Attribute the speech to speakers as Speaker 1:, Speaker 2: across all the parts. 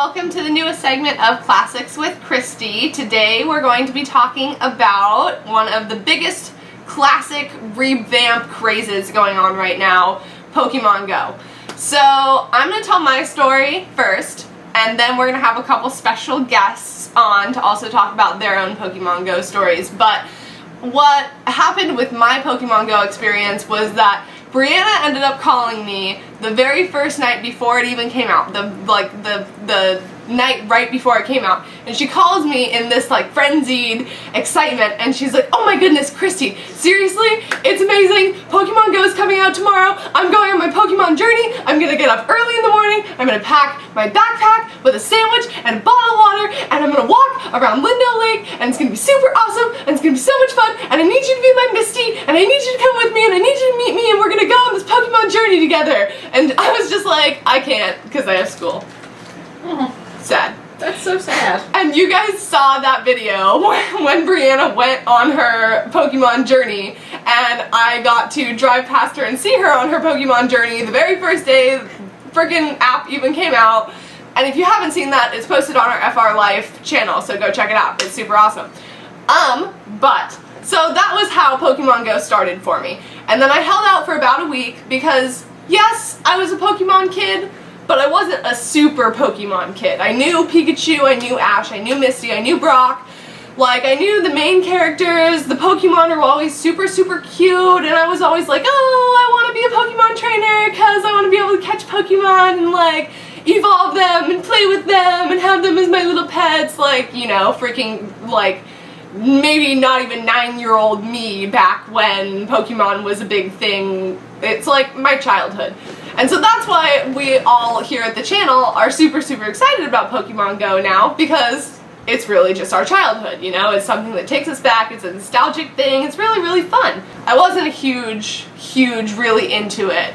Speaker 1: welcome to the newest segment of Classics with Christy. Today we're going to be talking about one of the biggest classic revamp crazes going on right now, Pokémon Go. So I'm going to tell my story first, and then we're going to have a couple special guests on to also talk about their own Pokémon Go stories. But what happened with my Pokémon Go experience was that Brianna ended up calling me the very first night before it even came out, the night right before it came out, and she calls me in this like frenzied excitement, and she's like, "Oh my goodness, Christy, seriously? It's amazing! Pokemon Go is coming out tomorrow. I'm going on my Pokemon journey. I'm gonna get up early in the morning. I'm gonna pack my backpack with a sandwich and a bottle of water, and I'm gonna walk around Lindell Lake, and it's gonna be super awesome, and it's gonna be so much fun, and I need you to be my Misty, and I need you to come with me, and I need you to meet me, and we're gonna go on this Pokemon journey together." And I was just like, I can't, because I have school. Sad.
Speaker 2: That's so sad.
Speaker 1: And you guys saw that video when Brianna went on her Pokemon journey, and I got to drive past her and see her on her Pokemon journey the very first day the freaking app even came out. And if you haven't seen that, it's posted on our FR Life channel, so go check it out. It's super awesome. So that was how Pokemon Go started for me. And then I held out for about a week because, yes, I was a Pokemon kid, but I wasn't a super Pokemon kid. I knew Pikachu, I knew Ash, I knew Misty, I knew Brock. Like, I knew the main characters, the Pokemon are always super, super cute, and I was always like, oh, I want to be a Pokemon trainer because I want to be able to catch Pokemon and, like, evolve them and play with them and have them as my little pets, like, you know, freaking, like, maybe not even 9-year-old me back when Pokemon was a big thing. It's like my childhood. And so that's why we all here at the channel are super, super excited about Pokemon Go now, because it's really just our childhood, you know? It's something that takes us back, it's a nostalgic thing, it's really, really fun. I wasn't a huge, really into it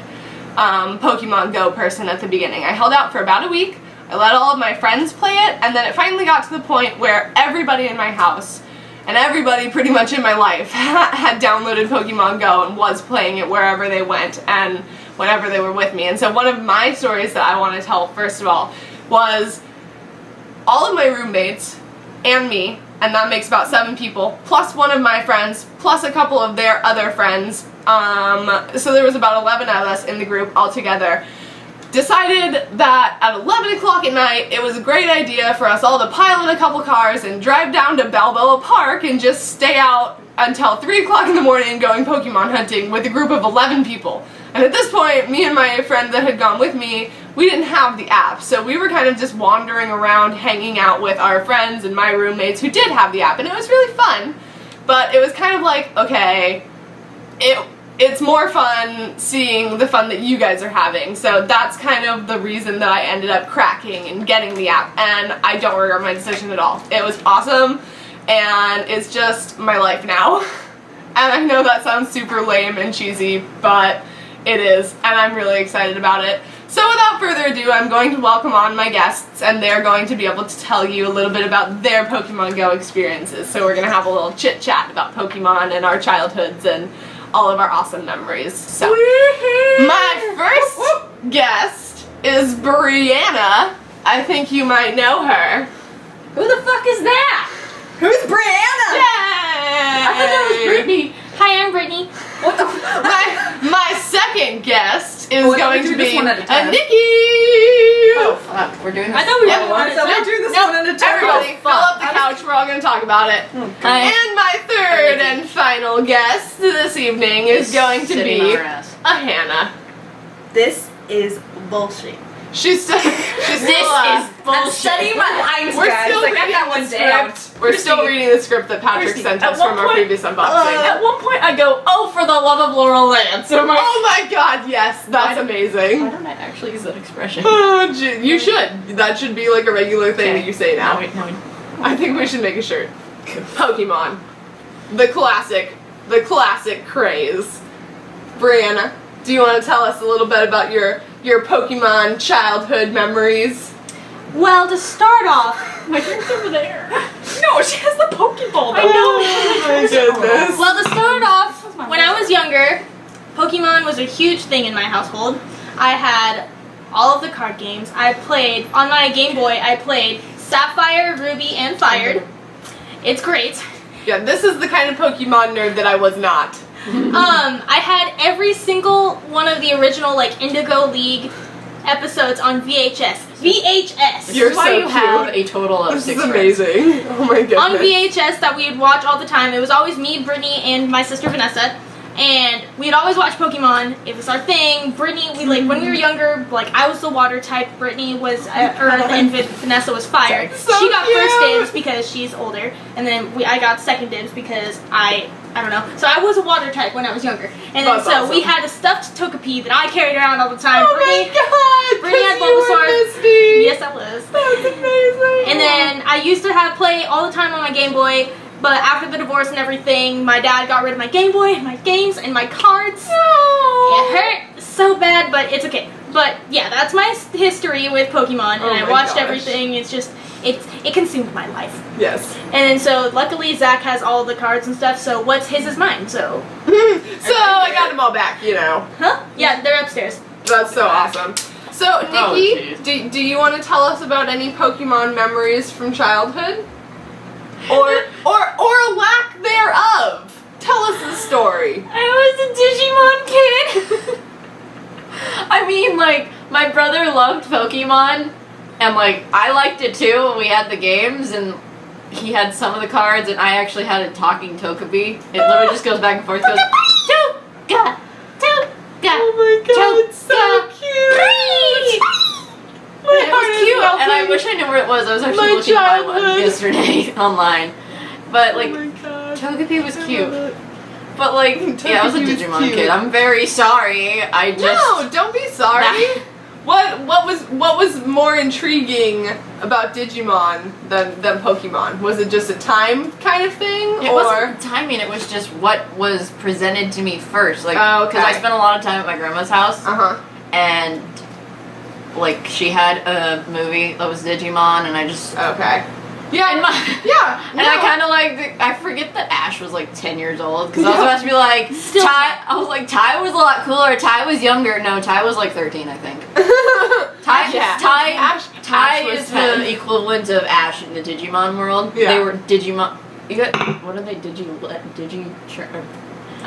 Speaker 1: Pokemon Go person at the beginning. I held out for about a week, I let all of my friends play it, and then it finally got to the point where everybody in my house and everybody pretty much in my life had downloaded Pokemon Go and was playing it wherever they went and whenever they were with me. And so one of my stories that I want to tell, first of all, was all of my roommates and me, and that makes about 7 people, plus one of my friends, plus a couple of their other friends, so there was about 11 of us in the group all together, decided that at 11 o'clock at night it was a great idea for us all to pile in a couple cars and drive down to Balboa Park and just stay out until 3 o'clock in the morning going Pokemon hunting with a group of 11 people. And at this point, me and my friend that had gone with me, we didn't have the app, so we were kind of just wandering around hanging out with our friends and my roommates who did have the app, and it was really fun, but it was kind of like, okay, it's more fun seeing the fun that you guys are having, so that's kind of the reason that I ended up cracking and getting the app, and I don't regret my decision at all. It was awesome, and it's just my life now. And I know that sounds super lame and cheesy, but it is, and I'm really excited about it. So without further ado, I'm going to welcome on my guests, and they're going to be able to tell you a little bit about their Pokemon Go experiences. So we're going to have a little chit-chat about Pokemon and our childhoods and all of our awesome memories. So, my first guest is Brianna. I think you might know her.
Speaker 2: Who the fuck is that?
Speaker 3: Who's Brianna?
Speaker 1: Yay!
Speaker 2: I thought that was Brittany. Hi, I'm Brittany.
Speaker 3: What the fuck?
Speaker 1: My second guest is going to be Nikki.
Speaker 3: Oh fuck, we're doing this.
Speaker 2: I thought we were
Speaker 3: one. So we do this one in a turn.
Speaker 1: Everybody, fill up the couch. We're all going to talk about it.
Speaker 2: Hi.
Speaker 1: And my third and final guest this evening is going to be a Hannah.
Speaker 3: This is bullshit.
Speaker 1: She's still
Speaker 2: bullshit.
Speaker 3: I'm studying my lines,
Speaker 1: We're
Speaker 3: guys.
Speaker 1: still
Speaker 3: I got
Speaker 1: reading
Speaker 3: that
Speaker 1: the
Speaker 3: one down.
Speaker 1: script. We're still reading the script that Patrick
Speaker 2: Christi,
Speaker 1: sent
Speaker 2: at
Speaker 1: us
Speaker 2: one
Speaker 1: from our
Speaker 2: point-
Speaker 1: previous unboxing.
Speaker 2: At one point I go, oh, for the love of Laurel Lance. So
Speaker 1: Oh my god, yes, that's amazing.
Speaker 2: Why don't I actually use that expression?
Speaker 1: Oh, you should. That should be like a regular thing that you say now.
Speaker 2: No.
Speaker 1: I think we should make a shirt. Pokemon. The classic craze. Brianna, do you want to tell us a little bit about your Pokemon childhood memories?
Speaker 2: Well, to start off, my drink's over there.
Speaker 3: No, she has the Pokeball.
Speaker 2: I know.
Speaker 1: Oh my goodness.
Speaker 2: Well, to start off, when I was younger, Pokemon was a huge thing in my household. I had all of the card games. I played, on my Game Boy, I played Sapphire, Ruby, and Fire. It's great.
Speaker 1: Yeah, this is the kind of Pokemon nerd that I was not.
Speaker 2: I had every single one of the original, like, Indigo League episodes on VHS. VHS!
Speaker 1: You're
Speaker 4: That's why
Speaker 1: so
Speaker 4: you
Speaker 1: cute.
Speaker 4: have a total of
Speaker 1: This
Speaker 4: 6
Speaker 1: is
Speaker 4: friends.
Speaker 1: amazing. Oh my goodness.
Speaker 2: On VHS that we would watch all the time. It was always me, Brittany, and my sister Vanessa. And we'd always watch Pokemon. It was our thing. Brittany, when we were younger, like, I was the water type. Brittany was Earth, and Vanessa was fire.
Speaker 1: So
Speaker 2: she got
Speaker 1: cute.
Speaker 2: first dibs because she's older, and then I got second dibs because I don't know. So I was a water type when I was younger, and then
Speaker 1: That's
Speaker 2: so
Speaker 1: awesome.
Speaker 2: we had a stuffed Togepi that I carried around all the time.
Speaker 1: Oh my god!
Speaker 2: Brittany had
Speaker 1: 'Cause you were
Speaker 2: Bulbasaur.
Speaker 1: Misty.
Speaker 2: Yes, I was.
Speaker 1: That's amazing.
Speaker 2: And then I used to play all the time on my Game Boy, but after the divorce and everything, my dad got rid of my Game Boy and my games and my cards. It hurt so bad, but it's okay. But yeah, that's my history with Pokemon, and
Speaker 1: Oh
Speaker 2: I
Speaker 1: my
Speaker 2: watched
Speaker 1: gosh.
Speaker 2: everything. It's just, it consumed my life.
Speaker 1: Yes.
Speaker 2: And then so luckily Zach has all the cards and stuff, so what's his is mine, so.
Speaker 1: So I got them all back, you know.
Speaker 2: Huh? Yeah, they're upstairs.
Speaker 1: That's so awesome. So, Nikki, do you want to tell us about any Pokemon memories from childhood? Or a lack thereof? Tell us the story.
Speaker 4: I was a Digimon kid. I mean, like, my brother loved Pokemon, and, like, I liked it too. We had the games, and he had some of the cards, and I actually had a talking Togepi. It literally just goes back and forth. It goes, Toga, Toga.
Speaker 1: Oh my god, it's so
Speaker 4: Toga.
Speaker 1: cute.
Speaker 4: It was cute, and I wish I knew where it was. I was actually
Speaker 1: My
Speaker 4: looking to buy one
Speaker 1: childhood.
Speaker 4: yesterday online. But, like,
Speaker 1: Oh my god.
Speaker 4: Togepi was
Speaker 1: I
Speaker 4: cute.
Speaker 1: love it.
Speaker 4: But, like, yeah, I was a
Speaker 1: Togepi was
Speaker 4: Digimon
Speaker 1: cute.
Speaker 4: kid. I'm very sorry. I just...
Speaker 1: No, don't be sorry. What was more intriguing about Digimon than Pokemon? Was it just a time kind of thing,
Speaker 4: It
Speaker 1: or
Speaker 4: wasn't timing, it was just what was presented to me first. Like,
Speaker 1: Oh, okay.
Speaker 4: because I spent a lot of time at my grandma's house, and, like, she had a movie that was Digimon, and I just...
Speaker 1: Okay. Yeah.
Speaker 4: And
Speaker 1: Yeah.
Speaker 4: And I kind of like, I forget that Ash was like 10 years old, because I was about to be like,
Speaker 2: Still
Speaker 4: Ty, I was like, Ty was a lot cooler, Ty was younger. No, Ty was like 13, I think. Ty
Speaker 1: was
Speaker 4: is
Speaker 1: 10.
Speaker 4: the equivalent of Ash in the Digimon world.
Speaker 1: Yeah.
Speaker 4: They were Digimon. You got, what are they?
Speaker 2: I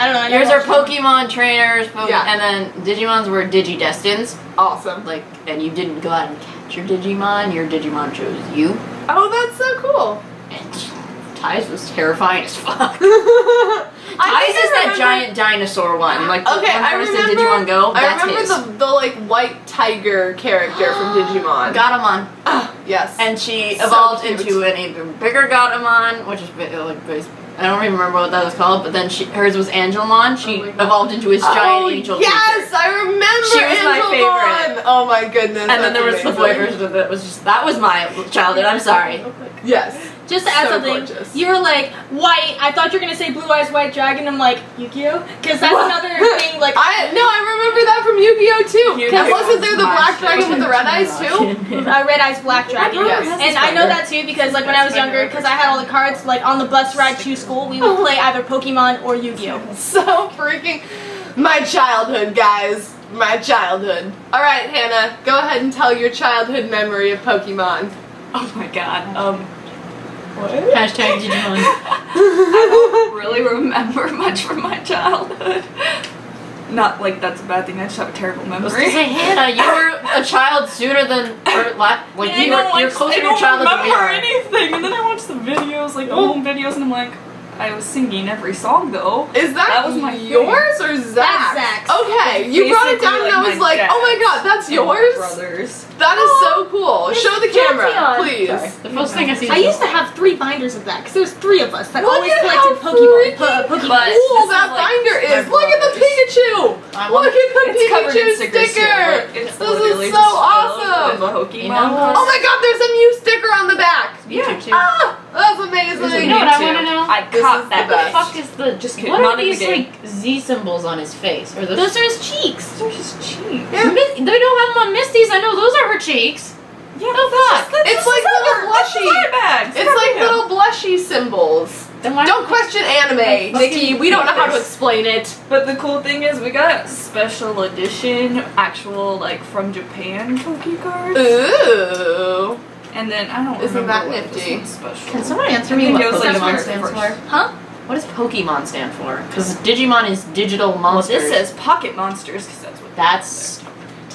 Speaker 2: don't know. I
Speaker 4: Yours
Speaker 2: never
Speaker 4: are
Speaker 2: watched
Speaker 4: Pokemon trainers,
Speaker 1: Yeah.
Speaker 4: and then Digimons were Digidestins.
Speaker 1: Awesome.
Speaker 4: Like, and you didn't go out and catch your Digimon. Your Digimon chose you.
Speaker 1: Oh, that's so cool.
Speaker 4: And Ty's was terrifying as fuck.
Speaker 1: I
Speaker 4: Ty's
Speaker 1: think I
Speaker 4: is that
Speaker 1: remember-
Speaker 4: giant dinosaur one. Like the
Speaker 1: Okay,
Speaker 4: one
Speaker 1: I
Speaker 4: where it said
Speaker 1: remember.
Speaker 4: Digimon Go.
Speaker 1: I
Speaker 4: That's
Speaker 1: remember
Speaker 4: his.
Speaker 1: the like white tiger character from Digimon.
Speaker 4: Gatomon.
Speaker 1: Ah, yes.
Speaker 4: And she
Speaker 1: So
Speaker 4: evolved
Speaker 1: cute.
Speaker 4: into an even bigger Gatomon, which is like I don't even remember what that was called. But then hers was Angelmon. She
Speaker 1: Oh my God.
Speaker 4: evolved into his giant angel
Speaker 1: yes,
Speaker 4: creature.
Speaker 1: I remember.
Speaker 4: She was my
Speaker 1: Angelmon.
Speaker 4: favorite.
Speaker 1: Oh my goodness.
Speaker 4: And then there was the boy
Speaker 1: version.
Speaker 4: version of it. Was just that was my childhood. I'm sorry.
Speaker 1: Yes.
Speaker 2: Just to add
Speaker 1: So
Speaker 2: something,
Speaker 1: gorgeous.
Speaker 2: you were like, white, I thought you were going to say Blue Eyes White Dragon, I'm like, Yu-Gi-Oh? Because that's
Speaker 1: What?
Speaker 2: another thing, like,
Speaker 1: I remember that from Yu-Gi-Oh too.
Speaker 4: Yu-Gi-Oh
Speaker 1: And wasn't there the
Speaker 4: was my
Speaker 1: black dragon with the red eyes too?
Speaker 2: Red Eyes Black Dragon.
Speaker 1: Yes.
Speaker 2: And I know that too because, like, when I was younger, because I had all the cards, like, on the bus ride to school, we would play either Pokemon or Yu-Gi-Oh.
Speaker 1: So freaking my childhood, guys. My childhood. All right, Hannah, go ahead and tell your childhood memory of Pokemon.
Speaker 3: Oh my god.
Speaker 1: What?
Speaker 4: Hashtag Digimon.
Speaker 3: I don't really remember much from my childhood. Not like that's a bad thing. I just have a terrible
Speaker 4: I was
Speaker 3: memory.
Speaker 4: gonna say, Hannah, you were a child sooner than, like you're closer to your childhood than we
Speaker 3: I don't remember
Speaker 4: are.
Speaker 3: anything, and then I watched the videos, like the home videos, and I'm like, I was singing every song though.
Speaker 1: Is that
Speaker 3: was my
Speaker 1: yours or Zach's?
Speaker 2: That's Zach's.
Speaker 1: Okay, you brought it down and I was like, oh my god, that's yours?
Speaker 3: Brothers.
Speaker 1: That is so cool. Show the camera,
Speaker 2: Pantheon.
Speaker 1: please.
Speaker 4: Sorry. The first thing I see.
Speaker 2: I used to have 3 binders of that because there's 3 of us that
Speaker 1: Look
Speaker 2: always
Speaker 1: at
Speaker 2: collected
Speaker 1: how
Speaker 2: Pokemon.
Speaker 1: freaking
Speaker 2: Pokemon.
Speaker 1: cool
Speaker 3: This
Speaker 1: that
Speaker 3: is like
Speaker 1: binder
Speaker 3: my
Speaker 1: is. Look at the
Speaker 3: brother's.
Speaker 1: Pikachu.
Speaker 4: I
Speaker 1: Look
Speaker 4: want-
Speaker 1: at the
Speaker 3: It's covered
Speaker 1: Pikachu
Speaker 3: in stickers
Speaker 1: sticker.
Speaker 3: here. Like, it's
Speaker 1: This
Speaker 3: literally
Speaker 1: is so
Speaker 3: just filled
Speaker 1: awesome.
Speaker 3: with Pokemon.
Speaker 4: You know what?
Speaker 1: Oh my god, there's a Mew sticker on the back.
Speaker 3: Yeah.
Speaker 4: too.
Speaker 1: Ah, that's
Speaker 4: You
Speaker 1: amazing.
Speaker 4: know what I
Speaker 3: too.
Speaker 4: want to know?
Speaker 3: I
Speaker 1: This
Speaker 3: caught
Speaker 1: is
Speaker 3: that.
Speaker 1: the best.
Speaker 4: What the fuck is the?
Speaker 3: Just kidding,
Speaker 4: What
Speaker 3: not
Speaker 4: are
Speaker 3: in the
Speaker 4: these
Speaker 3: game.
Speaker 4: like Z symbols on his face? Or
Speaker 2: Those are his cheeks.
Speaker 3: They're just cheap.
Speaker 1: Yeah.
Speaker 4: They don't have them on Misty's. I know those are her cheeks.
Speaker 3: Yeah,
Speaker 4: The fuck?
Speaker 1: It's like little blushy.
Speaker 3: bags.
Speaker 1: It's like little blushy symbols.
Speaker 4: Then why
Speaker 1: Don't question anime, Nikki. We don't know how to explain it.
Speaker 3: But the cool thing is we got special edition, actual like from Japan Poké cards.
Speaker 1: Ooh.
Speaker 3: And then I don't
Speaker 1: Isn't
Speaker 3: remember
Speaker 1: that
Speaker 3: what
Speaker 1: nifty?
Speaker 3: this one's special.
Speaker 4: Can someone answer
Speaker 3: I
Speaker 4: me
Speaker 3: think
Speaker 4: what
Speaker 3: it was, like,
Speaker 4: Pokemon
Speaker 3: very
Speaker 4: stands
Speaker 3: first.
Speaker 4: for?
Speaker 2: Huh?
Speaker 4: What does Pokemon stand for? Because Digimon is digital
Speaker 3: Well,
Speaker 4: monsters.
Speaker 3: this says Pocket Monsters because that's what.
Speaker 4: That's.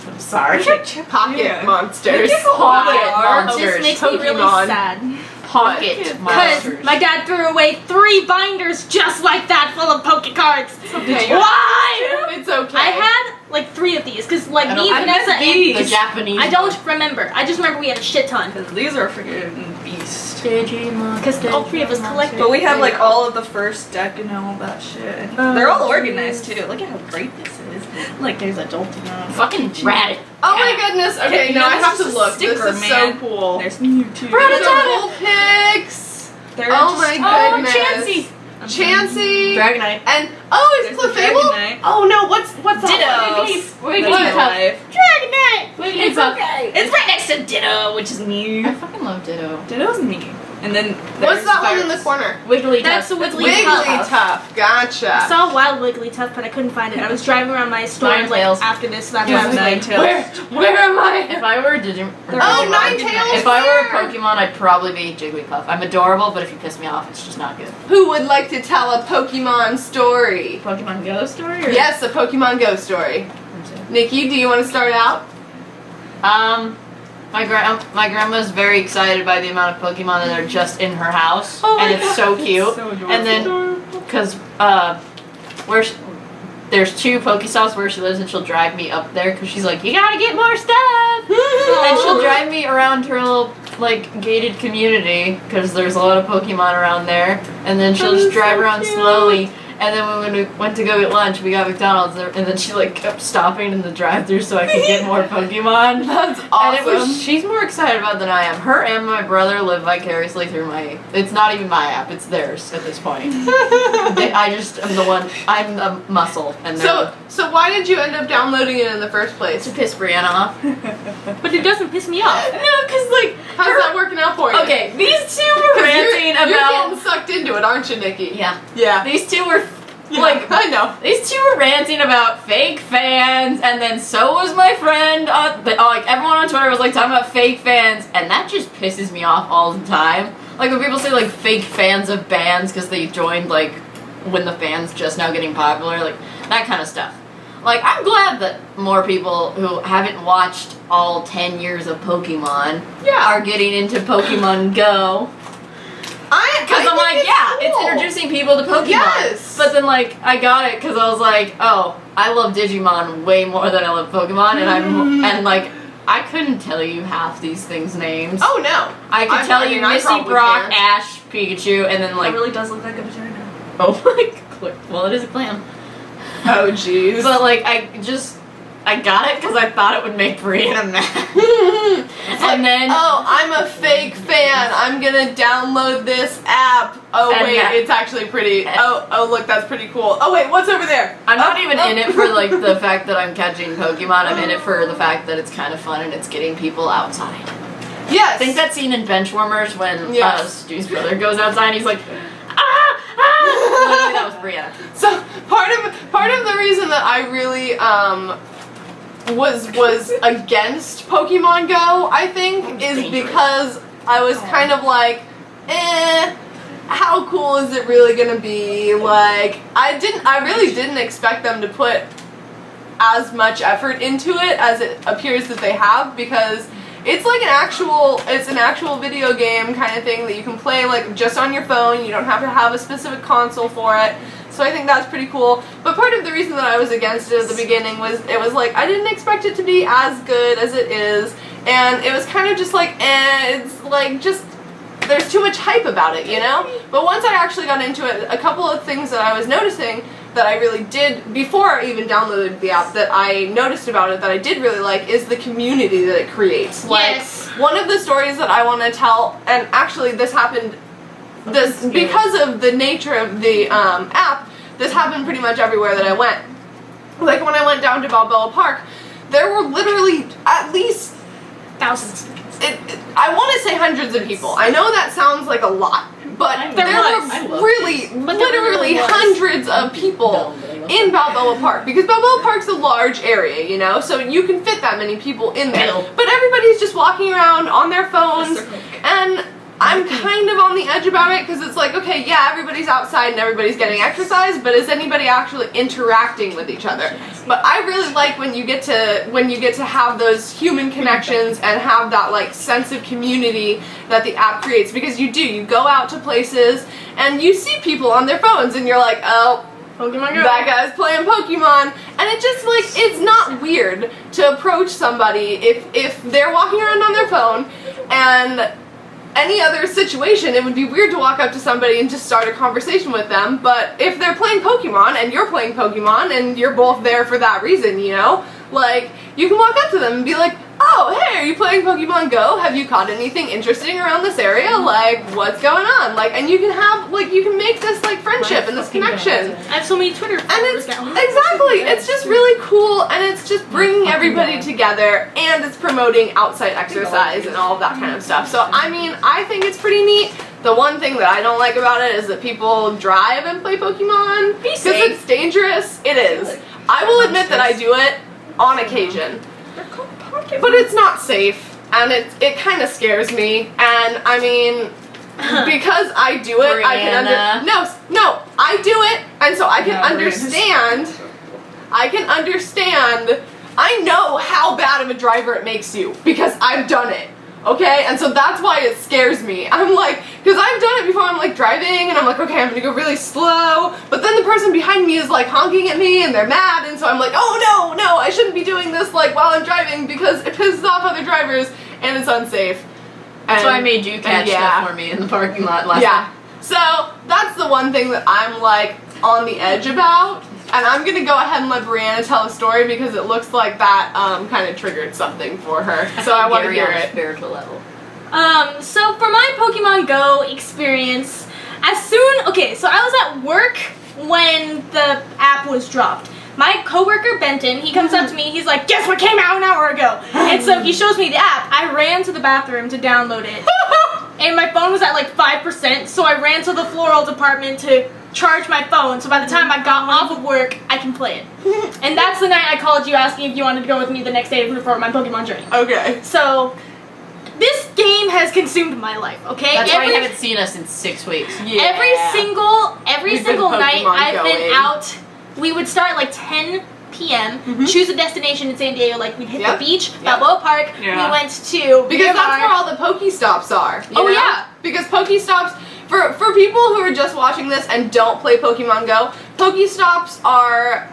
Speaker 4: I'm sorry.
Speaker 1: Pocket
Speaker 3: Yeah.
Speaker 1: monsters.
Speaker 4: Pocket
Speaker 2: This
Speaker 4: monsters.
Speaker 2: makes me really
Speaker 1: Pokemon.
Speaker 2: sad.
Speaker 4: Pocket
Speaker 2: Because
Speaker 4: monsters.
Speaker 2: my dad threw away 3 binders just like that full of Poké cards.
Speaker 1: Okay.
Speaker 2: Why?
Speaker 1: It's okay.
Speaker 2: I had like 3 of these because like
Speaker 4: I
Speaker 2: me,
Speaker 4: don't-
Speaker 2: Vanessa,
Speaker 3: I missed
Speaker 2: and
Speaker 4: the Japanese.
Speaker 2: I don't remember. I just remember we had a shit ton
Speaker 3: Because these are freaking beast.
Speaker 4: Digimon.
Speaker 2: because all 3 of us collected.
Speaker 3: But we have like all of the first deck and all that shit. They're all organized too. Look at how great this is. Like there's a Jolteon.
Speaker 4: Fucking rat.
Speaker 1: Oh my goodness. Okay,
Speaker 3: No,
Speaker 1: now I
Speaker 3: this
Speaker 1: have
Speaker 3: is
Speaker 1: to
Speaker 3: just a
Speaker 1: look.
Speaker 3: sticker,
Speaker 1: This is
Speaker 3: man.
Speaker 1: so cool.
Speaker 3: There's Mewtwo.
Speaker 1: These
Speaker 4: Rattata.
Speaker 1: are Vulpix.
Speaker 3: They're
Speaker 1: Oh my
Speaker 2: Oh,
Speaker 1: goodness.
Speaker 2: Chansey.
Speaker 1: Chansey.
Speaker 4: Dragonite.
Speaker 1: And oh, is
Speaker 3: There's the
Speaker 1: Clefable?
Speaker 3: Dragonite.
Speaker 1: Oh no, what's that one?
Speaker 3: Dittos.
Speaker 4: Wigglytuff.
Speaker 3: That's my life.
Speaker 2: Dragonite.
Speaker 4: It's okay.
Speaker 3: It's right next to Ditto, which is
Speaker 4: I
Speaker 3: me.
Speaker 4: fucking love Ditto.
Speaker 3: Ditto's me. And then
Speaker 1: What's
Speaker 3: there's
Speaker 1: that one in the
Speaker 3: Fires.
Speaker 1: corner?
Speaker 4: Wigglytuff.
Speaker 2: That's a Wigglytuff.
Speaker 1: Wigglytuff.
Speaker 2: I
Speaker 1: Gotcha.
Speaker 2: saw a wild Wigglytuff, but I couldn't find it. I was driving around my store
Speaker 4: Ninetales.
Speaker 2: after this, so that's
Speaker 3: Yeah,
Speaker 2: why I was like,
Speaker 3: Ninetales.
Speaker 1: Where am I?
Speaker 4: If I were Digimon.
Speaker 1: Oh, Ninetales.
Speaker 4: If I were a
Speaker 1: Where?
Speaker 4: Pokemon, I'd probably be Jigglypuff. I'm adorable, but if you piss me off, it's just not good.
Speaker 1: Who would like to tell a Pokemon story?
Speaker 4: Pokemon Go story? Or?
Speaker 1: Yes, a Pokemon Go story. Nikki, do you want to start out?
Speaker 4: My grandma's very excited by the amount of Pokemon that are just in her house,
Speaker 2: Oh my
Speaker 4: and it's so cute.
Speaker 3: So adorable.
Speaker 4: And then, because there's 2 Pokestops where she lives, and she'll drive me up there because she's like, you gotta get more stuff. And she'll drive me around her little like gated community because there's a lot of Pokemon around there, and then she'll just drive around slowly. And then when we went to go get lunch, we got McDonald's, and then she like kept stopping in the drive-thru so I could get more Pokemon.
Speaker 1: That's
Speaker 4: And
Speaker 1: awesome.
Speaker 4: she's more excited about it than I am. Her and my brother live vicariously through my. It's not even my app; it's theirs at this point. I just am the one. I'm the muscle, and
Speaker 1: So why did you end up downloading it in the first place?
Speaker 4: to piss Brianna off.
Speaker 2: but it doesn't piss me off.
Speaker 4: No, because like
Speaker 1: How's that working out for you?
Speaker 4: okay, these 2 were
Speaker 1: 'Cause
Speaker 4: ranting
Speaker 1: you're
Speaker 4: about.
Speaker 1: getting sucked into it, aren't you, Nikki?
Speaker 4: Yeah,
Speaker 1: Yeah.
Speaker 4: these 2 were
Speaker 1: Yeah,
Speaker 4: like.
Speaker 1: I know.
Speaker 4: These 2 were ranting about fake fans, and then so was my friend. Like everyone on Twitter was like talking about fake fans, and that just pisses me off all the time. Like when people say like fake fans of bands because they joined like when the fans just now getting popular, like that kind of stuff. Like I'm glad that more people who haven't watched all 10 years of Pokemon are getting into Pokemon Go. Because I'm like, yeah, it's introducing people to Pokemon.
Speaker 1: Yes.
Speaker 4: But then, like, I got it because I was like, oh, I love Digimon way more than I love Pokemon, and like, I couldn't tell you half these things' names.
Speaker 1: Oh no.
Speaker 4: I could tell you
Speaker 1: I
Speaker 4: Misty,
Speaker 1: probably
Speaker 4: Brock,
Speaker 1: can't.
Speaker 4: Ash, Pikachu, and then
Speaker 3: It
Speaker 4: like,
Speaker 3: really does look like a vagina.
Speaker 4: oh my, well, it is a clam.
Speaker 1: Oh jeez.
Speaker 4: But like, I got it because I thought it would make Brianna mad. And then,
Speaker 1: oh, I'm a fake fan. I'm gonna download this app. Oh
Speaker 4: And
Speaker 1: wait,
Speaker 4: that-
Speaker 1: it's actually pretty. Oh look, that's pretty cool. Oh wait, what's over there?
Speaker 4: I'm not
Speaker 1: Oh,
Speaker 4: even
Speaker 1: oh.
Speaker 4: in it for like the fact that I'm catching Pokemon. I'm in it for the fact that it's kind of fun and it's getting people outside.
Speaker 1: Yes.
Speaker 4: I think that scene in Benchwarmers when
Speaker 1: Yes.
Speaker 4: Stu's brother goes outside and he's like, ah, ah. Literally, that was Brianna.
Speaker 1: So part of the reason that I really was against Pokemon Go, I think, is
Speaker 4: dangerous.
Speaker 1: because I was kind of like, how cool is it really gonna be? Like, I really didn't expect them to put as much effort into it as it appears that they have, because it's like an actual video game kind of thing that you can play like just on your phone. You don't have to have a specific console for it. So I think that's pretty cool. But part of the reason that I was against it at the beginning was it was like I didn't expect it to be as good as it is, and it was kind of just like it's like just there's too much hype about it, you know? But once I actually got into it, a couple of things that I was noticing that I really did, before I even downloaded the app, that I noticed about it that I did really like is the community that it creates. Like,
Speaker 2: Yes.
Speaker 1: one of the stories that I want to tell, and actually this happened, because of the nature of the app, this happened pretty much everywhere that I went. Like when I went down to Balboa Park, there were literally at least
Speaker 2: Thousands.
Speaker 1: I want to say hundreds of people. I know that sounds like a lot, but
Speaker 2: There
Speaker 1: there
Speaker 2: was.
Speaker 4: I
Speaker 1: were
Speaker 4: love
Speaker 1: really,
Speaker 2: But there
Speaker 1: literally
Speaker 2: really was.
Speaker 1: hundreds of people in Balboa Park, because Balboa Park's a large area, you know, so you can fit that many people in there.
Speaker 4: Bill.
Speaker 1: But everybody's just walking around on their phones, and I'm kind of on the edge about it, because it's like, okay, yeah, everybody's outside and everybody's getting exercise, but is anybody actually interacting with each other? But I really like when you get to have those human connections and have that like sense of community that the app creates, because you go out to places and you see people on their phones and you're like, oh,
Speaker 2: Pokemon Go.
Speaker 1: that guy's playing Pokemon, and it just like, it's not weird to approach somebody if they're walking around on their phone. And any other situation, it would be weird to walk up to somebody and just start a conversation with them. But if they're playing Pokemon and you're playing Pokemon and you're both there for that reason, you know, like, you can walk up to them and be like, oh, hey, are you playing Pokemon Go? Have you caught anything interesting around this area? Like, what's going on? Like, and you can have, like, you can make this, like, friendship and this connection.
Speaker 2: I have so many Twitter
Speaker 1: And
Speaker 2: followers
Speaker 1: it's,
Speaker 2: now.
Speaker 1: exactly, it's just really cool, and it's just bringing everybody together, and it's promoting outside exercise and all of that kind of stuff. So, I mean, I think it's pretty neat. The one thing that I don't like about it is that people drive and play Pokemon, because
Speaker 2: safe.
Speaker 1: it's dangerous. It is. I will admit that I do it on occasion, but it's not safe, and it kind of scares me, and I mean, because I do it, I can I do it, and so I can understand. I know how bad of a driver it makes you, because I've done it. Okay, and so that's why it scares me. I'm like, because I've done it before, I'm like driving, and I'm like, okay, I'm gonna go really slow, but then the person behind me is like honking at me, and they're mad, and so I'm like, oh no, I shouldn't be doing this like while I'm driving, because it pisses off other drivers, and it's unsafe.
Speaker 4: That's why I made you catch stuff for me in the parking lot last time.
Speaker 1: So, that's the one thing that I'm like on the edge about. And I'm gonna go ahead and let Brianna tell a story, because it looks like that kind of triggered something for her. So I want to hear it.
Speaker 4: Spiritual level.
Speaker 2: So for my Pokemon Go experience, so I was at work when the app was dropped. My coworker Benton, he comes up to me, he's like, guess what came out an hour ago? And so he shows me the app. I ran to the bathroom to download it. And my phone was at like 5%, so I ran to the floral department to charge my phone, so by the time I got off of work, I can play it. And that's the night I called you asking if you wanted to go with me the next day for my Pokemon journey.
Speaker 1: Okay.
Speaker 2: So, this game has consumed my life, okay?
Speaker 4: That's why you haven't seen us in 6 weeks.
Speaker 1: Yeah.
Speaker 2: Every single night
Speaker 1: Pokemon
Speaker 2: I've been
Speaker 1: going.
Speaker 2: out, we would start at like 10 p.m., choose a destination in San Diego, like we'd hit the beach, Balboa Park, we went to
Speaker 1: because that's where all the Pokestops are. You know?
Speaker 2: Yeah.
Speaker 1: Because Pokestops, for people who are just watching this and don't play Pokemon Go, Pokestops are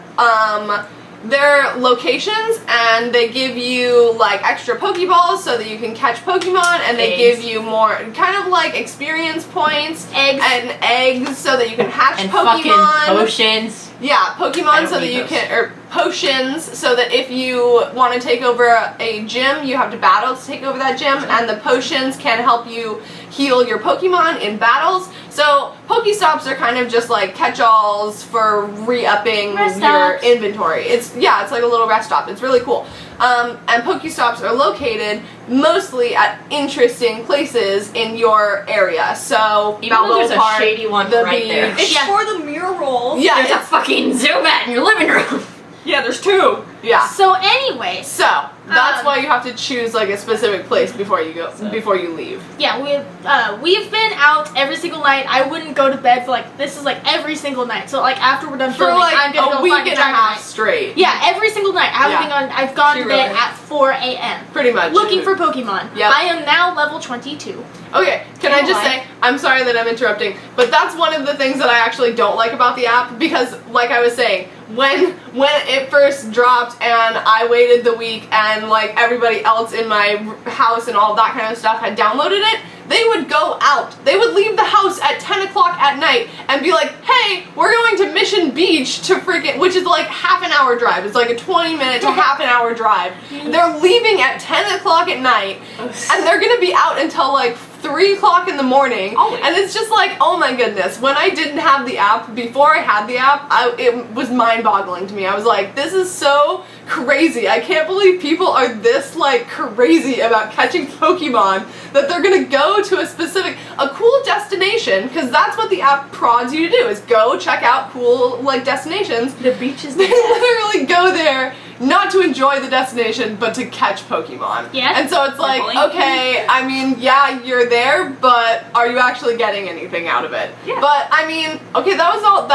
Speaker 1: they're locations, and they give you like extra Pokeballs so that you can catch Pokemon, and they give you more kind of like experience points and eggs so that you can hatch
Speaker 4: and
Speaker 1: Pokemon.
Speaker 4: Fucking potions.
Speaker 1: Yeah, Pokemon so that you can, or potions, so that if you want to take over a gym, you have to battle to take over that gym, and the potions can help you heal your Pokemon in battles. So Pokestops are kind of just like catch-alls for re-upping your inventory. It's like a little rest stop. It's really cool. And Pokestops are located mostly at interesting places in your area. So
Speaker 4: even though there's a shady one right there.
Speaker 3: It's for the mural.
Speaker 1: Yeah,
Speaker 4: there's a fucking Zubat in your living room.
Speaker 3: Yeah, there's two.
Speaker 1: Yeah.
Speaker 2: So anyway.
Speaker 1: So that's why you have to choose like a specific place before you leave.
Speaker 2: Yeah, we've been out every single night. I wouldn't go to bed for like, this is like every single night. So like after we're done
Speaker 1: For
Speaker 2: filming,
Speaker 1: like
Speaker 2: I'm gonna
Speaker 1: a
Speaker 2: go
Speaker 1: week
Speaker 2: find
Speaker 1: and a half straight.
Speaker 2: Yeah, every single night. I've gone to bed at 4 a.m.
Speaker 1: Pretty much.
Speaker 2: looking for Pokemon.
Speaker 1: Yep.
Speaker 2: I am now level 22.
Speaker 1: Okay, can I just say, I'm sorry that I'm interrupting, but that's one of the things that I actually don't like about the app, because like I was saying, when it first dropped and I waited the week and like everybody else in my house and all that kind of stuff had downloaded it, they would go out. They would leave the house at 10 o'clock at night and be like, hey, we're going to Mission Beach to freaking, which is like half an hour drive. It's like a 20-minute to half an hour drive. They're leaving at 10 o'clock at night, and they're going to be out until like 3 o'clock in the morning.
Speaker 3: Always.
Speaker 1: And it's just like, oh my goodness. When I didn't have the app, before I had the app, it was mind-boggling to me. I was like, this is so crazy. I can't believe people are this like crazy about catching Pokemon that they're gonna go to a cool destination, because that's what the app prods you to do, is go check out cool like destinations.
Speaker 3: The beach is
Speaker 1: They literally go there not to enjoy the destination, but to catch Pokemon.
Speaker 2: Yeah.
Speaker 1: And so it's like,
Speaker 3: Blinking.
Speaker 1: okay, I mean, yeah, you're there, but are you actually getting anything out of it?
Speaker 3: Yeah.
Speaker 1: But I mean, okay, that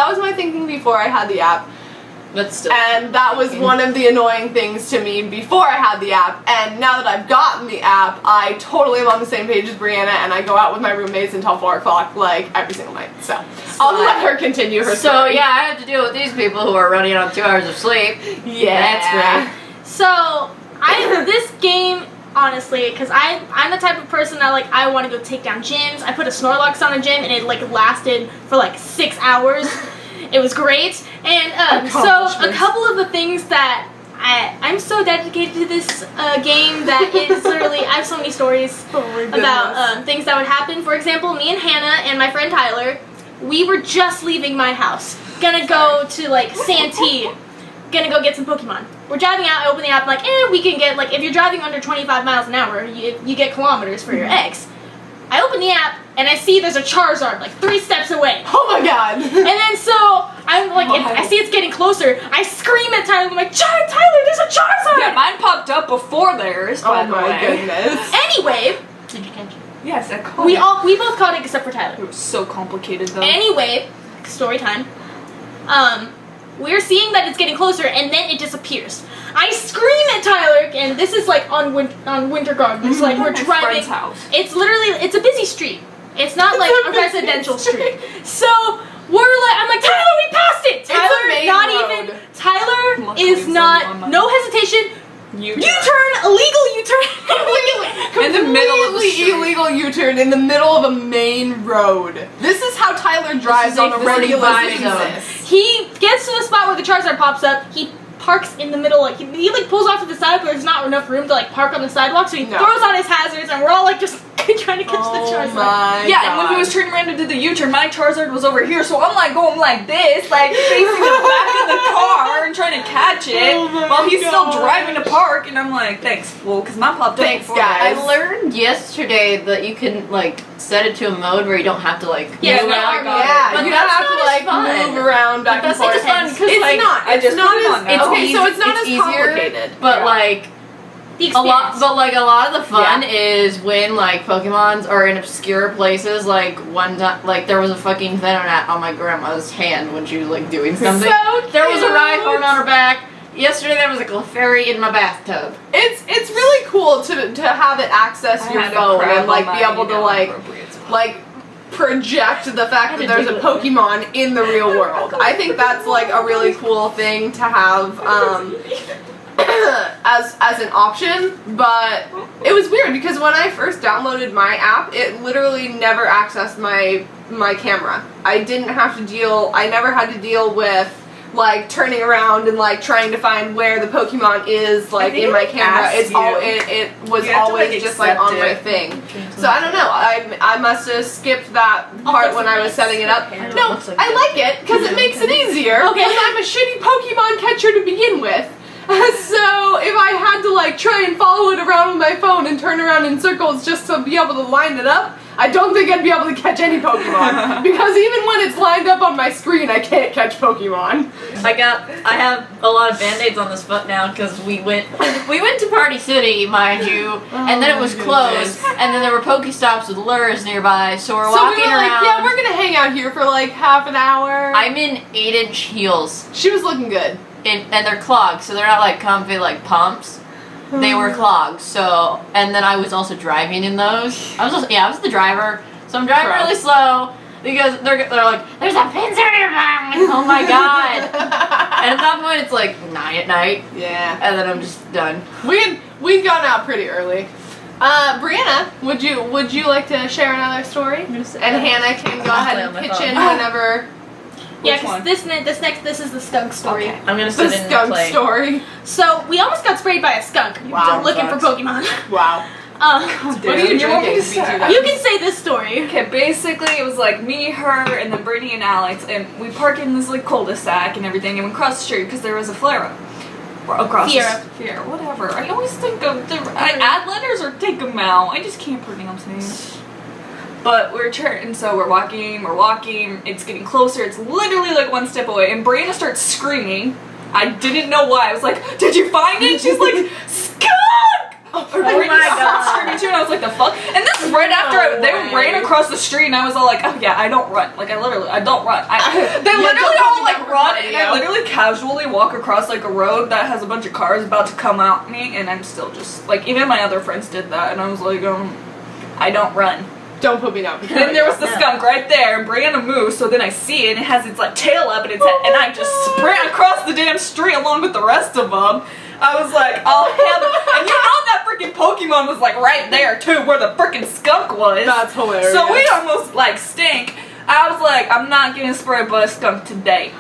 Speaker 1: was my thinking before I had the app.
Speaker 4: But still.
Speaker 1: And that was one of the annoying things to me before I had the app. And now that I've gotten the app, I totally am on the same page as Brianna, and I go out with my roommates until 4 o'clock, like, every single night. So I'll let her continue her
Speaker 4: So
Speaker 1: story.
Speaker 4: yeah, I have to deal with these people who are running on 2 hours of sleep.
Speaker 1: Yeah.
Speaker 4: That's great.
Speaker 2: So this game, honestly, because I'm the type of person that like I want to go take down gyms. I put a Snorlax on a gym and it like lasted for like 6 hours. It was great. And so a couple of the things that I'm so dedicated to this game that it's literally, I have so many stories about things that would happen. For example, me and Hannah and my friend Tyler, we were just leaving my house, gonna go to like Santee, gonna go get some Pokemon. We're driving out, I open the app, like, we can get, like, if you're driving under 25 miles an hour, you get kilometers for your eggs. I open the app, and I see there's a Charizard, like, 3 steps away.
Speaker 1: Oh my god!
Speaker 2: And then so, I'm like, I see it's getting closer, I scream at Tyler, I'm like, Tyler, there's a Charizard!
Speaker 3: Yeah, mine popped up before theirs, by
Speaker 1: Oh
Speaker 3: the
Speaker 1: my
Speaker 3: way.
Speaker 1: goodness.
Speaker 2: Anyway,
Speaker 4: Did you catch it?
Speaker 3: Yes, I caught
Speaker 2: we
Speaker 3: it.
Speaker 2: we both caught it except for Tyler.
Speaker 3: It was so complicated, though.
Speaker 2: Anyway, story time. We're seeing that it's getting closer, and then it disappears. I scream at Tyler, and this is like on Winter Garden. It's like we're
Speaker 3: My
Speaker 2: driving.
Speaker 3: friend's house.
Speaker 2: It's literally, it's a busy street. It's not like a residential street. So I'm like, Tyler, we passed it.
Speaker 1: It's a
Speaker 2: Tyler,
Speaker 1: main
Speaker 2: not
Speaker 1: road.
Speaker 2: even. Tyler
Speaker 3: Luckily,
Speaker 2: is
Speaker 3: it's only
Speaker 2: not.
Speaker 3: on my-
Speaker 2: No hesitation. U-turn, illegal U-turn.
Speaker 3: In the middle of the
Speaker 1: Completely
Speaker 3: street.
Speaker 1: illegal U-turn in the middle of a main road. This is how Tyler drives
Speaker 4: is
Speaker 1: on
Speaker 4: a
Speaker 1: a regular
Speaker 4: 45 zone.
Speaker 1: basis.
Speaker 2: He gets to the spot where the Charizard pops up. He parks in the middle, like he like pulls off to the side, but there's not enough room to like park on the sidewalk. So he
Speaker 1: No.
Speaker 2: throws on his hazards, and we're all like just trying to catch the Charizard.
Speaker 1: my
Speaker 3: Yeah, and when he
Speaker 1: God.
Speaker 3: was turning around to do the U-turn, my Charizard was over here, so I'm like going like this, like facing the back of the car and trying to catch it
Speaker 1: Oh my
Speaker 3: while he's still
Speaker 1: gosh.
Speaker 3: driving to park, and I'm like, thanks, fool, because mine popped up
Speaker 1: Thanks,
Speaker 3: before
Speaker 1: guys.
Speaker 3: that.
Speaker 4: I learned yesterday that you can like set it to a mode where you don't have to like
Speaker 2: Yeah,
Speaker 4: move
Speaker 2: no,
Speaker 4: around.
Speaker 1: Yeah,
Speaker 4: But
Speaker 1: you
Speaker 4: that's
Speaker 1: don't have
Speaker 4: not
Speaker 1: to
Speaker 4: as
Speaker 1: like
Speaker 4: fun.
Speaker 1: move around back
Speaker 4: But
Speaker 1: and
Speaker 4: that's not
Speaker 1: forth.
Speaker 4: as fun because
Speaker 1: It's
Speaker 4: like
Speaker 1: not.
Speaker 3: I
Speaker 1: It's
Speaker 3: just
Speaker 1: not
Speaker 3: put it on
Speaker 1: as.
Speaker 3: now.
Speaker 1: Okay, so it's not
Speaker 4: it's
Speaker 1: as
Speaker 4: easier,
Speaker 1: complicated.
Speaker 4: but
Speaker 3: Yeah.
Speaker 4: like
Speaker 2: The
Speaker 4: a lot.
Speaker 2: experience.
Speaker 4: But like a lot of the fun
Speaker 1: Yeah.
Speaker 4: is when like Pokemons are in obscure places. Like one time, like there was a fucking Venonat on my grandma's hand when she was like doing something.
Speaker 1: So
Speaker 4: There was a
Speaker 1: cute.
Speaker 4: Rhyhorn on her back. Yesterday there was a Clefairy in my bathtub.
Speaker 1: It's really cool to have it access
Speaker 3: I
Speaker 1: your
Speaker 3: had a
Speaker 1: phone
Speaker 3: crab
Speaker 1: and like
Speaker 3: on
Speaker 1: be
Speaker 3: my,
Speaker 1: able to
Speaker 3: you know,
Speaker 1: like
Speaker 3: appropriate spot.
Speaker 1: project the fact that
Speaker 2: I
Speaker 1: there's a
Speaker 2: didn't do it.
Speaker 1: Pokemon in the real world. I think that's like a really cool thing to have as an option, but it was weird because when I first downloaded my app, it literally never accessed my camera. I never had to deal with like turning around and like trying to find where the Pokemon is like
Speaker 3: think
Speaker 1: in my
Speaker 3: it
Speaker 1: camera.
Speaker 3: asks
Speaker 1: It's
Speaker 3: you.
Speaker 1: all it was
Speaker 3: You have to,
Speaker 1: always
Speaker 3: like,
Speaker 1: just like on
Speaker 3: accept
Speaker 1: my
Speaker 3: it.
Speaker 1: thing. So I don't know. I must have skipped that part when I was setting it up. No, I like it because it makes it easier.
Speaker 2: Okay.
Speaker 1: Because I'm a shitty Pokemon catcher to begin with. So if I had to like try and follow it around with my phone and turn around in circles just to be able to line it up, I don't think I'd be able to catch any Pokemon. Because even when it's lined up on my screen, I can't catch Pokemon.
Speaker 4: I have a lot of band-aids on this foot now because we went to Party City, mind you, and then it was
Speaker 1: my
Speaker 4: closed,
Speaker 1: goodness.
Speaker 4: and then there were Pokestops with lures nearby, so we're
Speaker 1: So
Speaker 4: walking
Speaker 1: we were
Speaker 4: around.
Speaker 1: like, yeah, we're gonna hang out here for like half an hour.
Speaker 4: I'm in 8-inch heels,
Speaker 1: She was looking good.
Speaker 4: and they're clogs, so they're not like comfy like pumps. They were clogs, so, and then I was also driving in those. I was the driver, so I'm driving
Speaker 1: Pro.
Speaker 4: really slow because they're like, there's a pincer in your mouth. Oh my god! And at that point, it's like 9 at night,
Speaker 1: Yeah.
Speaker 4: and then I'm just done.
Speaker 1: We'd gone out pretty early. Brianna, would you like to share another story? And Hannah can go ahead and pitch in whenever.
Speaker 2: Yeah,
Speaker 3: Which
Speaker 2: because
Speaker 3: one?
Speaker 2: this is the skunk story.
Speaker 3: Okay.
Speaker 4: I'm gonna
Speaker 1: The
Speaker 4: sit in and
Speaker 1: skunk
Speaker 4: play.
Speaker 1: story.
Speaker 2: So we almost got sprayed by a skunk.
Speaker 1: Wow,
Speaker 2: looking for
Speaker 3: sucks.
Speaker 2: Pokemon.
Speaker 1: Wow. What are you
Speaker 3: You want me
Speaker 1: drinking?
Speaker 3: to say?
Speaker 2: You can say this story.
Speaker 3: Okay, basically it was like me, her, and then Brittany and Alex, and we parked in this like cul-de-sac and everything, and we crossed the street because there was a flare-up. Across
Speaker 2: Fiera,
Speaker 3: whatever. I always think of I add letters or take them out. I just can't pronounce names. But and so we're walking, it's getting closer, it's literally like one step away, and Brianna starts screaming. I didn't know why. I was like, did you find it? She's like, skunk! Brittany starts screaming too, and I was like, the fuck? And this is right after they ran across the street, and I was all like, oh yeah, I don't run. Like, I don't run. They literally all like run, and I literally casually walk across like a road that has a bunch of cars about to come at me, and I'm still just, like, even my other friends did that, and I was like, I don't run.
Speaker 1: Don't put me down.
Speaker 3: Then there was the skunk right there, and Brianna moves, so then I see it, and it has its like tail up in its head, and I just sprint across the damn street along with the rest of them. I was like, oh hell, and you know that freaking Pokemon was like right there too, where the freaking skunk was.
Speaker 1: That's hilarious.
Speaker 3: So we almost like stink. I was like, I'm not getting sprayed by a skunk today.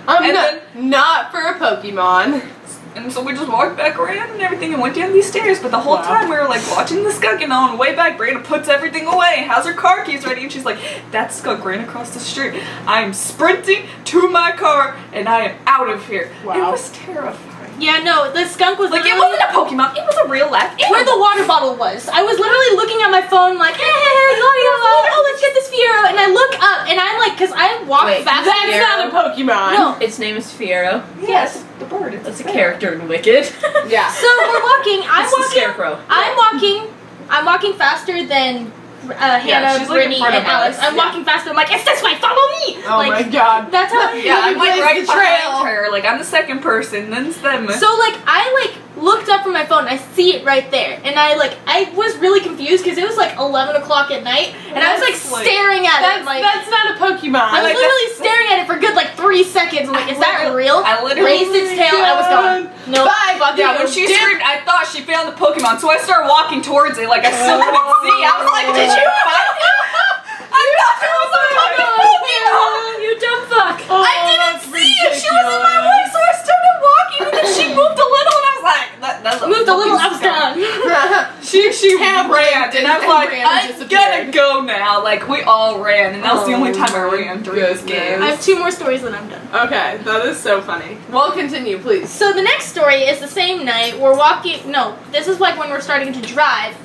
Speaker 1: Not for a Pokemon.
Speaker 3: And so we just walked back around and everything and went down these stairs. But the whole time we were like watching the skunk, and on the way back, Brianna puts everything away, has her car keys ready, and she's like, that skunk ran across the street. I am sprinting to my car and I am out of here.
Speaker 1: Wow.
Speaker 3: It was terrifying.
Speaker 2: Yeah, no, the skunk was
Speaker 3: Like, it
Speaker 2: literally
Speaker 3: wasn't a Pokemon, it was a real life.
Speaker 2: where the water bottle was. I was literally looking at my phone like, hey, oh, let's get this Fiero. And I look up and I'm like, because I walk
Speaker 4: Wait,
Speaker 2: fast.
Speaker 1: That's not a Pokemon.
Speaker 2: No.
Speaker 4: Its name is Fiero.
Speaker 3: Yes, the bird.
Speaker 4: That's a character in Wicked.
Speaker 1: Yeah.
Speaker 2: So we're walking.
Speaker 4: It's the Scarecrow.
Speaker 2: I'm walking faster than Hannah,
Speaker 3: she's, like, in
Speaker 2: Brittany,
Speaker 3: front
Speaker 2: and
Speaker 3: of
Speaker 2: Alex.
Speaker 3: us.
Speaker 2: I'm walking faster. I'm like, it's this way. Follow me.
Speaker 1: Oh
Speaker 2: like,
Speaker 1: my god.
Speaker 2: That's how.
Speaker 3: Yeah, I'm like
Speaker 1: Blaze
Speaker 3: right
Speaker 1: the trail.
Speaker 3: behind her. Like, I'm the second person, then it's them.
Speaker 2: So like I looked up from my phone. I see it right there, and I was really confused because it was like 11 o'clock at night, and I was like staring at it. Like
Speaker 1: That's not a Pokemon.
Speaker 2: I was
Speaker 3: like,
Speaker 2: literally staring at it for good like 3 seconds. I'm like, is that real?
Speaker 3: I literally
Speaker 2: Raised its tail. I was gone. No.
Speaker 1: Bye. Fuck
Speaker 3: Yeah,
Speaker 1: you.
Speaker 3: when she screamed, I thought she found the Pokemon, so I started walking towards it, like I still couldn't see. I was like, did you find it? I thought there was a fucking Pokemon!
Speaker 2: You dumb fuck.
Speaker 1: Oh,
Speaker 3: I didn't
Speaker 1: that's
Speaker 3: see it! She was in my way, so I started walking, and then she moved a little, and I was like, that's a
Speaker 2: Moved a little. I was
Speaker 3: skunk.
Speaker 2: gone.
Speaker 3: She ran, and I was like,
Speaker 1: ran and
Speaker 3: I
Speaker 1: disappeared.
Speaker 3: gotta go now. Like, we all ran, and that was the only time I ran during this game.
Speaker 2: I have 2 more stories and I'm done.
Speaker 1: Okay, that is so funny. Well, continue, please.
Speaker 2: So the next story is the same night. We're walking. No, this is like when we're starting to drive.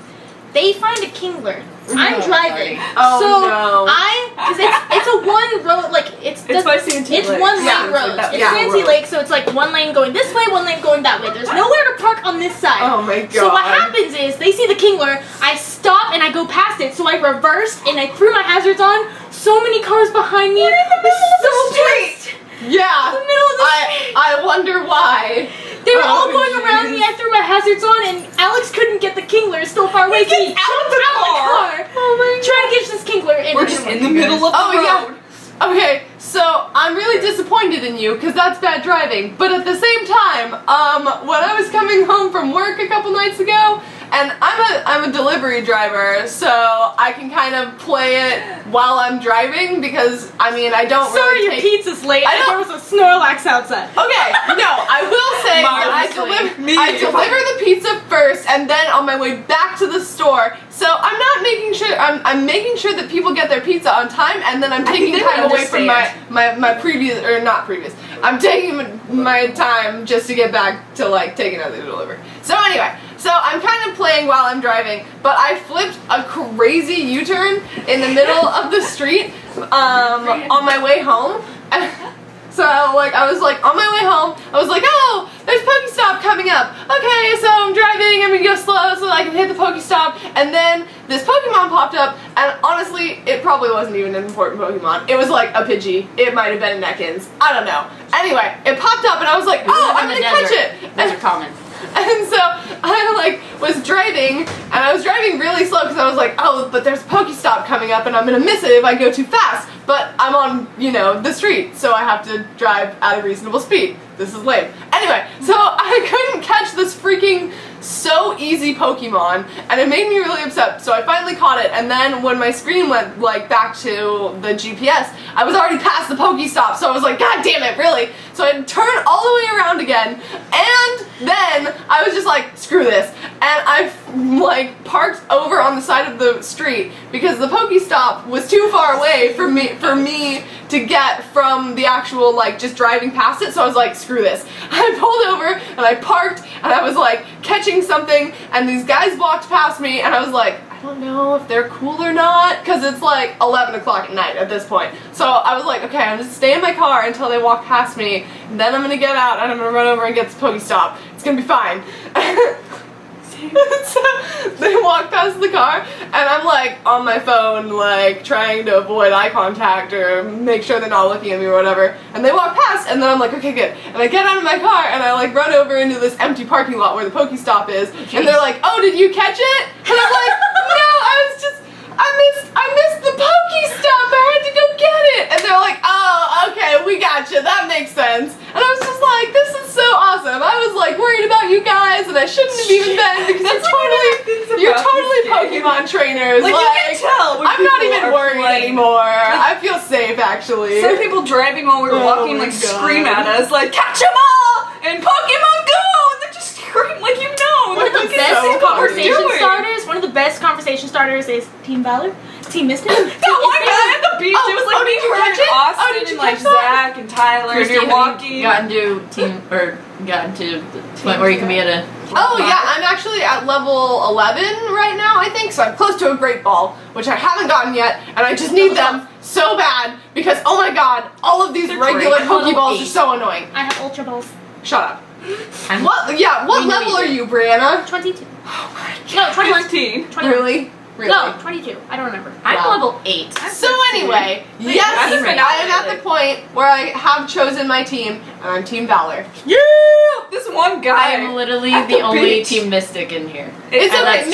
Speaker 2: They find a Kingler. I'm driving.
Speaker 1: Oh,
Speaker 2: so
Speaker 1: no.
Speaker 2: because it's a one road, like it's
Speaker 3: by Santee
Speaker 2: it's
Speaker 3: Lake.
Speaker 2: one
Speaker 1: Yeah,
Speaker 2: lane
Speaker 1: it's like
Speaker 2: road.
Speaker 1: that-
Speaker 2: It's
Speaker 1: yeah,
Speaker 2: Santee
Speaker 1: road.
Speaker 2: Lake, so it's like one lane going this way, one lane going that way. There's nowhere to park on this side.
Speaker 1: Oh my god.
Speaker 2: So what happens is they see the Kingler, I stop and I go past it, so I reversed and I threw my hazards on. So many cars behind me.
Speaker 3: We're in the middle of the street.
Speaker 1: Yeah.
Speaker 2: The middle of the street.
Speaker 1: I wonder why.
Speaker 2: They were all
Speaker 1: Oh,
Speaker 2: going around me. I threw my hazards on, and Alex couldn't get the Kingler. It's still far away. So he
Speaker 3: Get out
Speaker 2: jumped
Speaker 3: of the
Speaker 2: out of the
Speaker 3: car.
Speaker 2: car. Oh my! Trying to get this Kingler in.
Speaker 3: We're just in the middle of the
Speaker 1: Oh, yeah.
Speaker 3: road.
Speaker 1: Okay, so I'm really disappointed in you because that's bad driving. But at the same time, when I was coming home from work a couple nights ago, and I'm a delivery driver, so I can kind of play it while I'm driving because I mean I don't
Speaker 2: Sorry,
Speaker 1: really
Speaker 2: your
Speaker 1: take.
Speaker 2: pizza's late.
Speaker 1: I
Speaker 2: There was a Snorlax outside.
Speaker 1: Okay, no, I will say that I deliver the pizza first, and then on my way back to the store. So I'm not making sure. I'm making sure that people get their pizza on time, and then I'm taking
Speaker 3: think they
Speaker 1: time away from
Speaker 3: understand.
Speaker 1: my previous or not previous. I'm taking my time just to get back to like taking out the delivery. So anyway, so I'm kind of playing while I'm driving, but I flipped a crazy U-turn in the middle of the street on my way home. So like I was like on my way home, I was like, oh, there's Pokestop coming up. Okay, so I'm driving, I'm gonna go slow so that I can hit the Pokestop, and then this Pokemon popped up, and honestly, it probably wasn't even an important Pokemon. It was like a Pidgey. It might have been a Nekins. I don't know. Anyway, it popped up, and I was like, oh, I'm gonna catch it.
Speaker 4: Those are common.
Speaker 1: And so I like was driving, and I was driving really slow because I was like, oh, but there's a Pokestop coming up, and I'm gonna miss it if I go too fast. But I'm on, the street, so I have to drive at a reasonable speed. This is lame. Anyway, so I couldn't catch this freaking so easy Pokemon, and it made me really upset. So I finally caught it, and then when my screen went like back to the GPS, I was already past the Pokestop. So I was like, God damn it, really? So I turned all the way around again, and then I was just like, screw this, and I like parked over on the side of the street because the Pokestop was too far away for me to get from the actual like just driving past it. So I was like, screw this. I pulled over and I parked and I was like catching something, and these guys walked past me, and I was like, I don't know if they're cool or not, because it's like 11 o'clock at night at this point. So I was like, okay, I'm just stay in my car until they walk past me, and then I'm gonna get out and I'm gonna run over and get this Pokestop. It's gonna be fine. So they walk past the car, and I'm like on my phone, like trying to avoid eye contact or make sure they're not looking at me or whatever. And they walk past, and then I'm like, okay, good. And I get out of my car, and I like run over into this empty parking lot where the Pokestop is.
Speaker 4: Jeez.
Speaker 1: And they're like, oh, did you catch it? And I'm like, no, I missed the Pokestop. I had to go get it. And they're like, oh, okay, we got you. That makes sense. And I was just like, this is so awesome. I was like worried about you guys, and I shouldn't have even been, because you're totally Pokemon trainers.
Speaker 3: Like, you can tell when
Speaker 1: I'm not
Speaker 3: people
Speaker 1: even
Speaker 3: are
Speaker 1: worried
Speaker 3: playing.
Speaker 1: anymore. I feel safe, actually.
Speaker 3: Some people driving while we were
Speaker 1: Oh
Speaker 3: walking
Speaker 1: my
Speaker 3: like
Speaker 1: God.
Speaker 3: scream at us like, catch 'em all! And Pokemon Go! And they're just screaming like you know.
Speaker 2: One of the
Speaker 3: Like,
Speaker 2: best
Speaker 1: so
Speaker 2: conversation
Speaker 3: doing.
Speaker 2: starters. One of the best conversation starters is Team Valor, Team Mystic.
Speaker 3: That one guy at the beach, it was like me,
Speaker 1: did you
Speaker 3: her,
Speaker 1: catch
Speaker 3: and
Speaker 1: it?
Speaker 3: Austin,
Speaker 1: Did you
Speaker 3: and like
Speaker 1: catch that?
Speaker 3: Zach and Tyler,
Speaker 4: Christi,
Speaker 3: and you're
Speaker 4: have
Speaker 3: walking.
Speaker 4: you gotten to the point where you can be at a...
Speaker 1: Oh yeah, I'm actually at level 11 right now, I think, so I'm close to a Great Ball, which I haven't gotten yet, and I just need them so bad, because oh my god, all of these
Speaker 3: They're
Speaker 1: regular
Speaker 3: great.
Speaker 1: Pokeballs are
Speaker 4: 8.
Speaker 1: so annoying.
Speaker 2: I have Ultra Balls.
Speaker 1: Shut up.
Speaker 4: I'm
Speaker 1: What
Speaker 4: we know
Speaker 1: level
Speaker 4: you
Speaker 1: are
Speaker 4: do.
Speaker 1: you, Brianna?
Speaker 2: 22.
Speaker 1: Oh my
Speaker 2: No, 21.
Speaker 3: 15.
Speaker 2: 21.
Speaker 1: Really? Really?
Speaker 2: No, 22. I don't remember.
Speaker 4: I'm
Speaker 1: Wow.
Speaker 4: level 8.
Speaker 1: So anyway,
Speaker 3: Wait,
Speaker 1: yes,
Speaker 3: that's
Speaker 1: I
Speaker 3: right.
Speaker 1: am at the point where I have chosen my team, and I'm Team Valor.
Speaker 3: Yeah! This one guy.
Speaker 4: I'm literally
Speaker 3: at
Speaker 4: the only
Speaker 3: beach.
Speaker 4: Team Mystic in here.
Speaker 1: It's
Speaker 4: And
Speaker 1: okay,
Speaker 4: that's-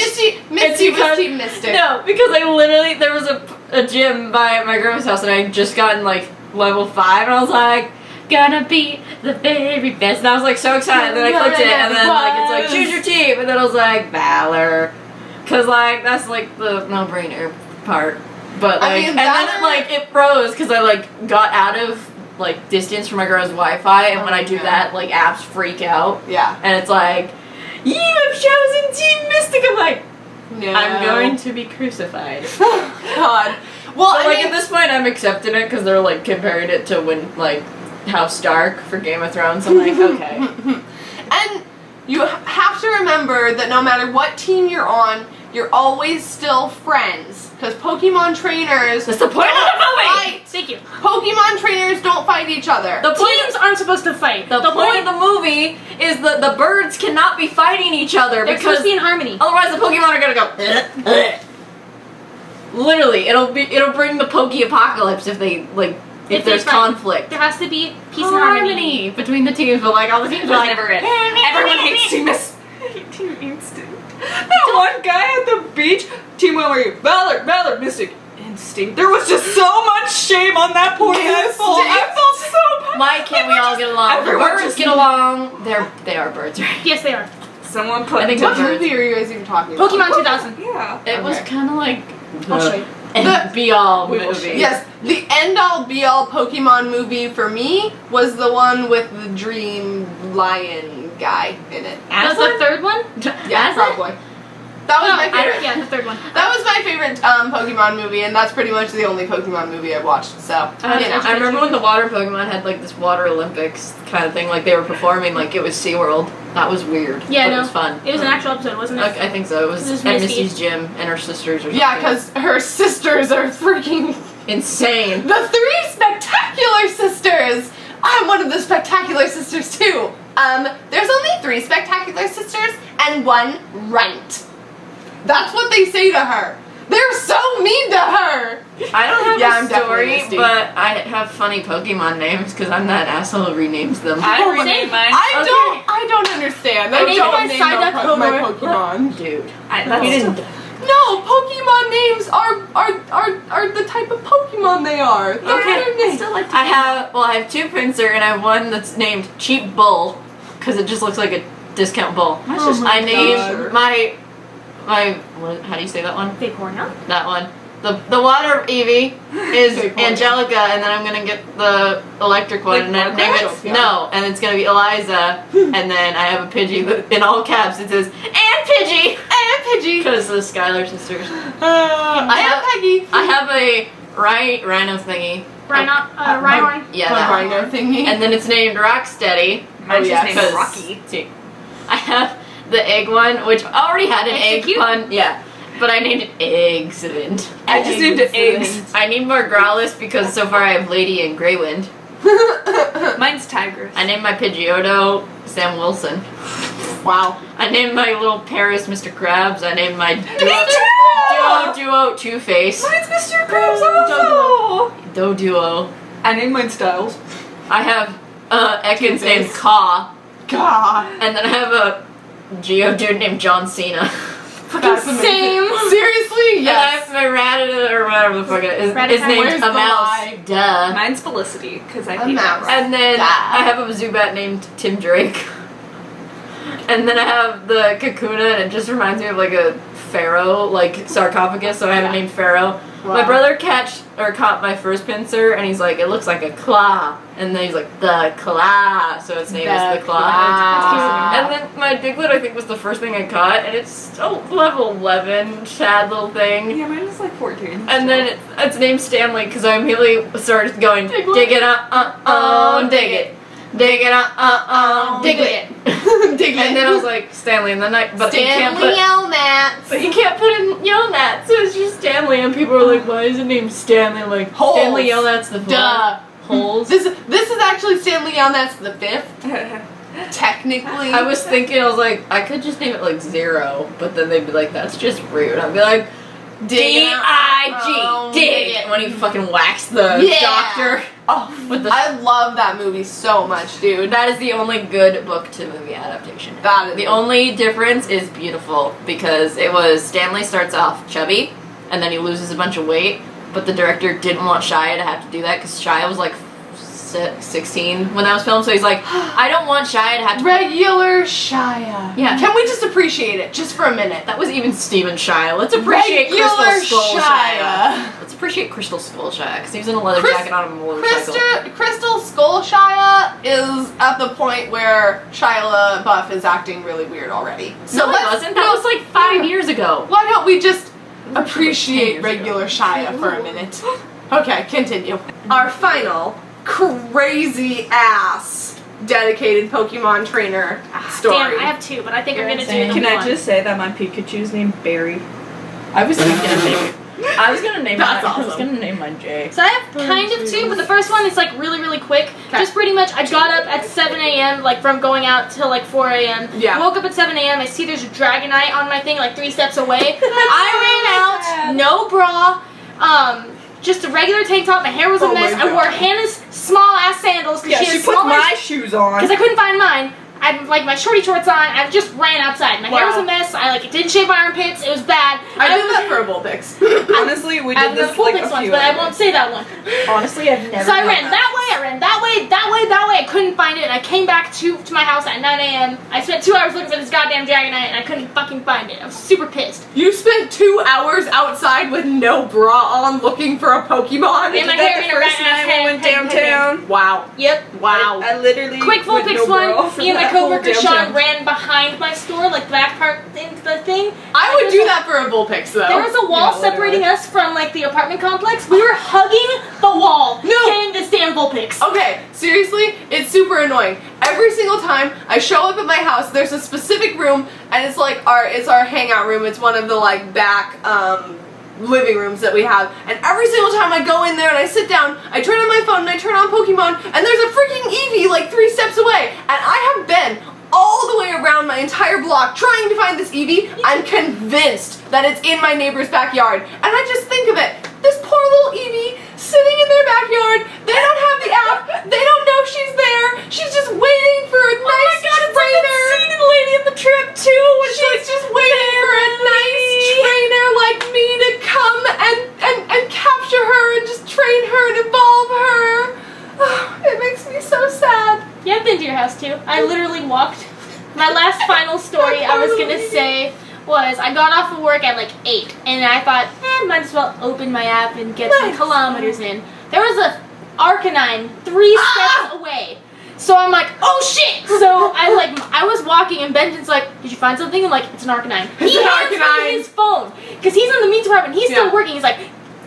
Speaker 1: Misty was
Speaker 4: because-
Speaker 1: Team Mystic.
Speaker 4: No, because I literally, there was a gym by my grandma's house, and I had just gotten like level 5, and I was like, gonna be the very best. And I was like so excited, and then I clicked it, and then like it's like, choose your team, and then I was like, Valor. Cause like, that's like the no-brainer part. But
Speaker 1: I
Speaker 4: like,
Speaker 1: mean,
Speaker 4: and then
Speaker 1: Valor-
Speaker 4: like it froze, cause I like got out of like distance from my girl's Wi-Fi, and when I do
Speaker 1: yeah.
Speaker 4: that, like apps freak out.
Speaker 1: Yeah.
Speaker 4: And it's like, you have chosen Team Mystic. I'm like,
Speaker 1: No.
Speaker 4: I'm going to be crucified.
Speaker 1: God. Well,
Speaker 4: But
Speaker 1: I
Speaker 4: like
Speaker 1: mean,
Speaker 4: at this point, I'm accepting it because they're like comparing it to when like House Stark for Game of Thrones. I'm like, okay.
Speaker 1: and you have to remember that no matter what team you're on, you're always still friends. Because Pokemon trainers
Speaker 4: That's the point of the movie.
Speaker 1: fight.
Speaker 2: Thank you.
Speaker 1: Pokemon trainers don't fight each other.
Speaker 4: The point,
Speaker 2: Teams aren't supposed to fight.
Speaker 4: the point of the movie is that the birds cannot be fighting each other
Speaker 2: They're
Speaker 4: because
Speaker 2: supposed to be in harmony.
Speaker 4: otherwise the Pokemon are gonna go. Literally, it'll bring the Poke Apocalypse if they like if
Speaker 2: they
Speaker 4: there's
Speaker 2: fight.
Speaker 4: conflict.
Speaker 2: There has to be peace and harmony.
Speaker 4: between the teams, but like all the teams are
Speaker 3: That's
Speaker 4: like
Speaker 3: never it. Everyone hates Team Mystic. Team Instinct. That one guy at the beach. Team, what were you? Valor, Mystic, Instinct. There was just so much shame on that poor asshole. I felt so bad.
Speaker 4: Why can't we all get along? The
Speaker 3: Everyone
Speaker 4: birds
Speaker 3: just-
Speaker 4: get along. They are birds, right?
Speaker 2: Yes, they are.
Speaker 3: Someone put.
Speaker 4: I think
Speaker 1: What
Speaker 4: birds.
Speaker 1: movie are you guys even talking about?
Speaker 2: Pokemon 2000.
Speaker 3: Yeah.
Speaker 4: It was
Speaker 1: Okay.
Speaker 4: kind of like
Speaker 1: I'll show you.
Speaker 4: the be all
Speaker 3: We will
Speaker 4: movie.
Speaker 3: show you.
Speaker 1: Yes, the end-all be-all Pokemon movie for me was the one with the dream lion guy in it.
Speaker 2: That's the third one?
Speaker 1: Yeah,
Speaker 4: As
Speaker 1: probably. That was
Speaker 2: No,
Speaker 1: my favorite.
Speaker 2: yeah, the third one.
Speaker 1: That was my favorite Pokemon movie, and that's pretty much the only Pokemon movie I've watched. So, you know.
Speaker 4: I remember when the water Pokemon had like this water Olympics kind of thing, like they were performing like it was SeaWorld. That was weird.
Speaker 2: Yeah,
Speaker 4: but
Speaker 2: no.
Speaker 4: it was fun.
Speaker 2: It was an actual episode, wasn't it?
Speaker 4: I think so. It was
Speaker 2: It was
Speaker 4: at
Speaker 2: Misty.
Speaker 4: Misty's gym and her sisters or something.
Speaker 1: Yeah, because her sisters are freaking
Speaker 4: insane.
Speaker 1: the 3 spectacular sisters. I'm one of the spectacular sisters too. There's only 3 spectacular sisters and 1 runt. That's what they say to her. They're so mean to her.
Speaker 4: I don't have
Speaker 1: Yeah, I'm
Speaker 4: a
Speaker 1: definitely
Speaker 4: story,
Speaker 1: Misty.
Speaker 4: but I have funny Pokemon names because I'm that asshole who renames them.
Speaker 3: I
Speaker 2: Oh,
Speaker 3: renamed mine.
Speaker 1: I don't understand.
Speaker 2: I
Speaker 1: I
Speaker 2: named
Speaker 1: don't
Speaker 2: my
Speaker 1: name
Speaker 2: Psyduck
Speaker 1: my
Speaker 2: Hodor.
Speaker 1: Pokemon.
Speaker 4: Dude,
Speaker 3: That's
Speaker 4: you didn't.
Speaker 1: No, Pokemon names are the type of Pokemon they are. They're
Speaker 4: Okay,
Speaker 1: their names.
Speaker 4: I have 2 Pinsir and I have one that's named Cheap Bull because it just looks like a discount bowl.
Speaker 3: Mine's
Speaker 4: I named
Speaker 3: God.
Speaker 4: my how do you say that one?
Speaker 2: Vaporeon?
Speaker 4: That one. The water Eevee is Angelica, and then I'm gonna get the electric one
Speaker 3: Like
Speaker 4: and then name
Speaker 3: Margaret?
Speaker 4: it and it's gonna be Eliza, and then I have a Pidgey that, in all caps, it says and Pidgey because the Skylar sisters. I have a rhino thingy.
Speaker 2: Rhino.
Speaker 4: Yeah, that one.
Speaker 1: Rhino thingy.
Speaker 4: And then it's named Rocksteady.
Speaker 3: Mine's just
Speaker 1: yes.
Speaker 3: named Rocky.
Speaker 4: See, I have the egg one, which already had an egg
Speaker 2: Execute?
Speaker 4: pun. Yeah. But I named it Excellent.
Speaker 3: I just named it Eggs.
Speaker 4: I need more Growlithe because so far I have Lady and Greywind.
Speaker 3: Mine's Tigress.
Speaker 4: I named my Pidgeotto Sam Wilson.
Speaker 1: Wow.
Speaker 4: I named my little Paris Mr. Krabs. I named my Duo Two-Face.
Speaker 3: Mine's Mr. Krabs also.
Speaker 4: Duo.
Speaker 3: I named mine Styles.
Speaker 4: I have Ekans named
Speaker 1: Two-Face.
Speaker 4: Ka.
Speaker 1: God.
Speaker 4: And then I have a Geodude named John Cena.
Speaker 1: That's amazing.
Speaker 2: Same.
Speaker 1: Seriously? Yes.
Speaker 4: And I have my Rattata or whatever the fuck it is.
Speaker 2: Rattata.
Speaker 4: It's named
Speaker 1: Where's
Speaker 4: a
Speaker 1: the
Speaker 4: mouse.
Speaker 1: lie?
Speaker 4: Duh.
Speaker 3: Mine's Felicity, because I
Speaker 1: A
Speaker 3: hate
Speaker 1: mouse.
Speaker 3: that.
Speaker 4: And then
Speaker 1: Duh.
Speaker 4: I have a Zubat named Tim Drake. And then I have the Kakuna, and it just reminds me of like a pharaoh, like sarcophagus, so I have it named Pharaoh. My
Speaker 1: Wow.
Speaker 4: brother caught my first pincer, and he's like, it looks like a claw. And then he's like, the claw. So its name is the claw. And then my Diglett, I think, was the first thing I caught, and it's level 11, sad little thing.
Speaker 3: Yeah, mine was like 14.
Speaker 4: And then it's named Stanley because I immediately started going, dig it, dig it. Dig it, dig it.
Speaker 1: Dig
Speaker 4: And then I was like, Stanley, and then but you can't
Speaker 1: Stanley
Speaker 4: put,
Speaker 1: Elmats.
Speaker 4: but you can't put in Yelnats, so it's just Stanley, and people are like, why is it named Stanley? I'm like,
Speaker 1: Holes.
Speaker 4: Stanley Yelnats the
Speaker 1: Duh.
Speaker 4: Holes.
Speaker 1: This is actually Stanley Elmats the 5th. Technically.
Speaker 4: I was thinking, I was like, I could just name it like Zero, but then they'd be like, that's just rude. I'd be like, D-I-G, dig it, when he fucking whacks the
Speaker 1: Yeah.
Speaker 4: doctor.
Speaker 1: Oh,
Speaker 4: With the
Speaker 1: I love that movie so much, dude.
Speaker 4: That is the only good book to movie adaptation.
Speaker 1: That is
Speaker 4: The only difference is beautiful because it was Stanley starts off chubby and then he loses a bunch of weight, but the director didn't want Shia to have to do that because Shia was like 16 when that was filmed, so he's like, I don't want Shia to have to.
Speaker 1: Regular Shia.
Speaker 4: Yeah.
Speaker 1: Can we just appreciate it just for a minute?
Speaker 4: That was even Steven Shia. Let's appreciate
Speaker 1: Regular
Speaker 4: Crystal Skull Shia.
Speaker 1: Shia.
Speaker 4: Let's appreciate Crystal Skull Shia because he was in a leather jacket on a motorcycle.
Speaker 1: Crystal Skull Shia is at the point where Shia LaBeouf is acting really weird already.
Speaker 4: So it wasn't. That was like 5 years ago.
Speaker 1: Why don't we just appreciate
Speaker 4: 10 years
Speaker 1: regular Shia for a minute? Okay, continue. Our final crazy ass dedicated Pokemon trainer story.
Speaker 2: Damn, I have two, but I think I'm gonna do the
Speaker 3: Can I
Speaker 2: one.
Speaker 3: just say that my Pikachu's named Barry?
Speaker 4: I was thinking of naming. I was gonna name.
Speaker 1: That's
Speaker 4: I was
Speaker 1: awesome.
Speaker 4: gonna name mine Jay.
Speaker 2: So I have kind of two, but the first one is like really, really quick.
Speaker 1: Okay.
Speaker 2: Just pretty much, I got up at 7 a.m. like from going out till like 4 a.m.
Speaker 1: Yeah.
Speaker 2: Woke up at 7 a.m. I see there's a Dragonite on my thing like 3 steps away. I ran out, no bra, just a regular tank top. My hair was a
Speaker 1: Oh my
Speaker 2: mess. I
Speaker 1: God.
Speaker 2: wore Hannah's small ass sandals because
Speaker 3: Yeah,
Speaker 2: she
Speaker 3: she
Speaker 2: has
Speaker 3: put
Speaker 2: small
Speaker 3: my shoes on.
Speaker 2: because I couldn't find mine. I had like my shorty shorts on. I just ran outside. My hair was a mess. I like didn't shave my armpits. It was bad.
Speaker 1: I did that for a Vulpix.
Speaker 3: Honestly, we
Speaker 2: I
Speaker 3: did
Speaker 2: have the
Speaker 3: this
Speaker 2: full
Speaker 3: like
Speaker 2: pics
Speaker 3: a
Speaker 2: ones,
Speaker 3: few
Speaker 2: but I
Speaker 3: hours.
Speaker 2: won't say that one.
Speaker 4: Honestly, I've never.
Speaker 2: So I
Speaker 4: done
Speaker 2: ran that way, I ran that way, that way, that way. I couldn't find it, and I came back to my house at 9 a.m. I spent 2 hours looking for this goddamn Dragonite, and I couldn't fucking find it. I was super pissed.
Speaker 1: You spent 2 hours outside with no bra on looking for a Pokemon?
Speaker 2: In my
Speaker 3: Did that
Speaker 2: hair,
Speaker 3: the
Speaker 2: in a
Speaker 3: first
Speaker 2: rat
Speaker 3: night we went downtown.
Speaker 1: Wow.
Speaker 2: Yep.
Speaker 1: Wow.
Speaker 3: I literally
Speaker 2: Quick full
Speaker 3: went
Speaker 2: pics
Speaker 3: no bra
Speaker 2: one.
Speaker 3: for
Speaker 2: Me and my
Speaker 3: that whole
Speaker 2: coworker Sean
Speaker 3: downtown.
Speaker 2: ran behind my store, like the back part into the thing.
Speaker 1: I would do that for a Vulpix though.
Speaker 2: There was a wall
Speaker 3: Yeah,
Speaker 2: separating
Speaker 3: literally.
Speaker 2: us from like the apartment complex. We were hugging the wall,
Speaker 1: No.
Speaker 2: getting this damn Vulpix.
Speaker 1: Okay, seriously, it's super annoying. Every single time I show up at my house, there's a specific room, and it's like it's our hangout room. It's one of the like back living rooms that we have. And every single time I go in there and I sit down, I turn on my phone and I turn on Pokemon, and there's a freaking Eevee like 3 steps away. And I have been all the way around my entire block trying to find this Eevee. I'm convinced that it's in my neighbor's backyard. And I just think of it, this poor little Eevee sitting in their backyard. They don't have the app. They don't know she's there. She's just waiting for a nice trainer.
Speaker 3: Scene in Lady in the Tramp too. When
Speaker 1: She's just waiting for a nice trainer like me to come and capture her and just train her and evolve her. It makes me so sad.
Speaker 2: Yeah, I've been to your house too. I literally walked My last final story I was gonna say was I got off of work at like 8, and I thought, might as well open my app and get some kilometers in. There was a Arcanine 3 steps away. So I'm like, oh shit! So I was walking and Benjamin's like, did you find something? I'm like, it's an Arcanine. He hands me his phone because he's in the meat department. He's still working. He's like,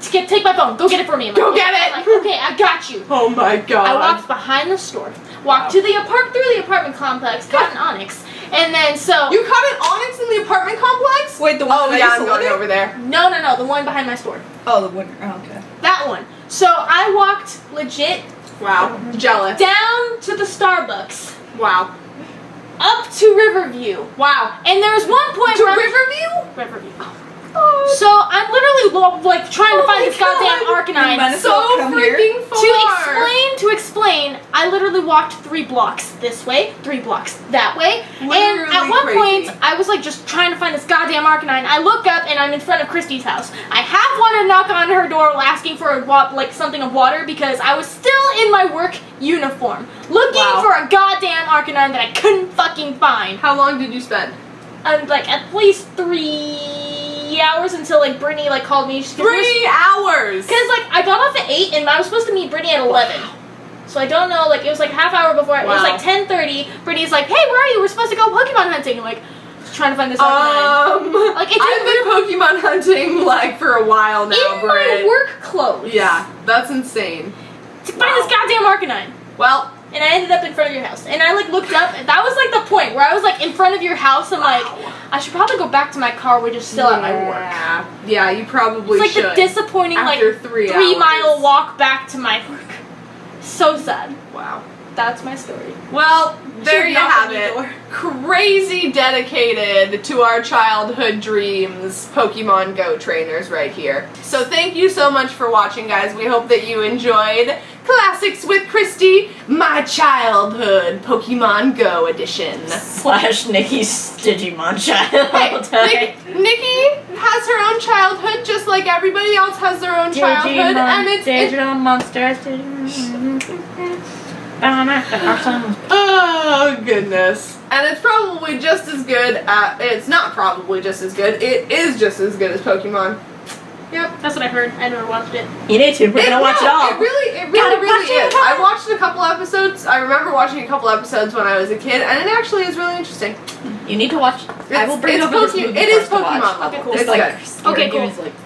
Speaker 2: take my phone. Go get it for me. I'm like,
Speaker 1: Go get it.
Speaker 2: I'm like, okay, I got you.
Speaker 1: Oh my god.
Speaker 2: I walked behind the store, walked to the through the apartment complex, got an Onyx, and then so.
Speaker 1: You caught an Onyx in the apartment complex?
Speaker 3: Wait, the one
Speaker 1: Oh
Speaker 3: that
Speaker 1: yeah,
Speaker 3: used
Speaker 1: I'm
Speaker 3: to
Speaker 1: going
Speaker 3: live
Speaker 1: over there.
Speaker 2: No, the one behind my store.
Speaker 3: Oh, the winner. Oh, okay.
Speaker 2: That one. So I walked legit
Speaker 1: Wow. Jealous.
Speaker 2: down to the Starbucks,
Speaker 1: Wow.
Speaker 2: up to Riverview.
Speaker 1: Wow.
Speaker 2: And there was one point
Speaker 1: To
Speaker 2: where
Speaker 1: Riverview?
Speaker 2: Riverview. So I'm literally like trying to find this goddamn Arcanine.
Speaker 1: So
Speaker 3: Come here.
Speaker 1: freaking far.
Speaker 2: To explain, I literally walked 3 blocks this way, 3 blocks that way, and
Speaker 1: Literally
Speaker 2: at one
Speaker 1: crazy.
Speaker 2: point I was like just trying to find this goddamn Arcanine. I look up and I'm in front of Christi's house. I half wanted to knock on her door asking for something of water because I was still in my work uniform, looking for a goddamn Arcanine that I couldn't fucking find.
Speaker 1: How long did you spend?
Speaker 2: Like at least 3 hours until like Brittany like called me.
Speaker 1: 3 hours.
Speaker 2: Because, like, I got off at 8, and I was supposed to meet Brittany at 11. So I don't know, like, it was, like, half hour before. It was, like, 10:30. Brittany's like, hey, where are you? We're supposed to go Pokemon hunting. I'm like, trying to find this Arcanine. Like,
Speaker 1: I've been Pokemon hunting, like, for a while now,
Speaker 2: in
Speaker 1: Britt.
Speaker 2: my work clothes.
Speaker 1: Yeah, that's insane.
Speaker 2: To find this goddamn Arcanine.
Speaker 1: Well,
Speaker 2: And I ended up in front of your house. And I, like, looked up, and that was, like, the point where I was, like, in front of your house. I'm like, I should probably go back to my car, which is still at my work.
Speaker 1: Yeah, you probably
Speaker 2: It's like
Speaker 1: should.
Speaker 2: the disappointing,
Speaker 1: After
Speaker 2: like,
Speaker 1: 3
Speaker 2: 3-mile
Speaker 1: hours.
Speaker 2: walk back to my work. So sad.
Speaker 1: Wow.
Speaker 2: That's my story.
Speaker 1: Well, there you
Speaker 2: knock
Speaker 1: have
Speaker 2: on your
Speaker 1: it.
Speaker 2: door.
Speaker 1: Crazy dedicated to our childhood dreams Pokemon Go trainers right here. So thank you so much for watching, guys. We hope that you enjoyed Classics with Christi, my childhood Pokemon Go edition.
Speaker 4: / Nikki's Digimon child.
Speaker 1: Hey, Nikki has her own childhood just like everybody else has their own childhood. And it's
Speaker 4: digital monsters.
Speaker 1: oh goodness. And it's probably just as good it's not probably just as good, it is just as good as Pokemon. Yep.
Speaker 2: That's what I heard. I never watched it.
Speaker 4: You need to. We're gonna watch it all.
Speaker 1: It really
Speaker 4: Gotta watch
Speaker 1: is.
Speaker 4: it all.
Speaker 1: I watched a couple episodes. I remember watching a couple episodes when I was a kid, and it actually is really interesting.
Speaker 4: You need to watch. I will bring
Speaker 1: It's
Speaker 4: over this
Speaker 1: Poke-
Speaker 4: movie
Speaker 1: it is
Speaker 4: for us to watch.
Speaker 1: Pokemon level.
Speaker 2: Okay, cool.
Speaker 1: It's
Speaker 4: There's like
Speaker 1: good.
Speaker 2: Okay, cool.
Speaker 4: like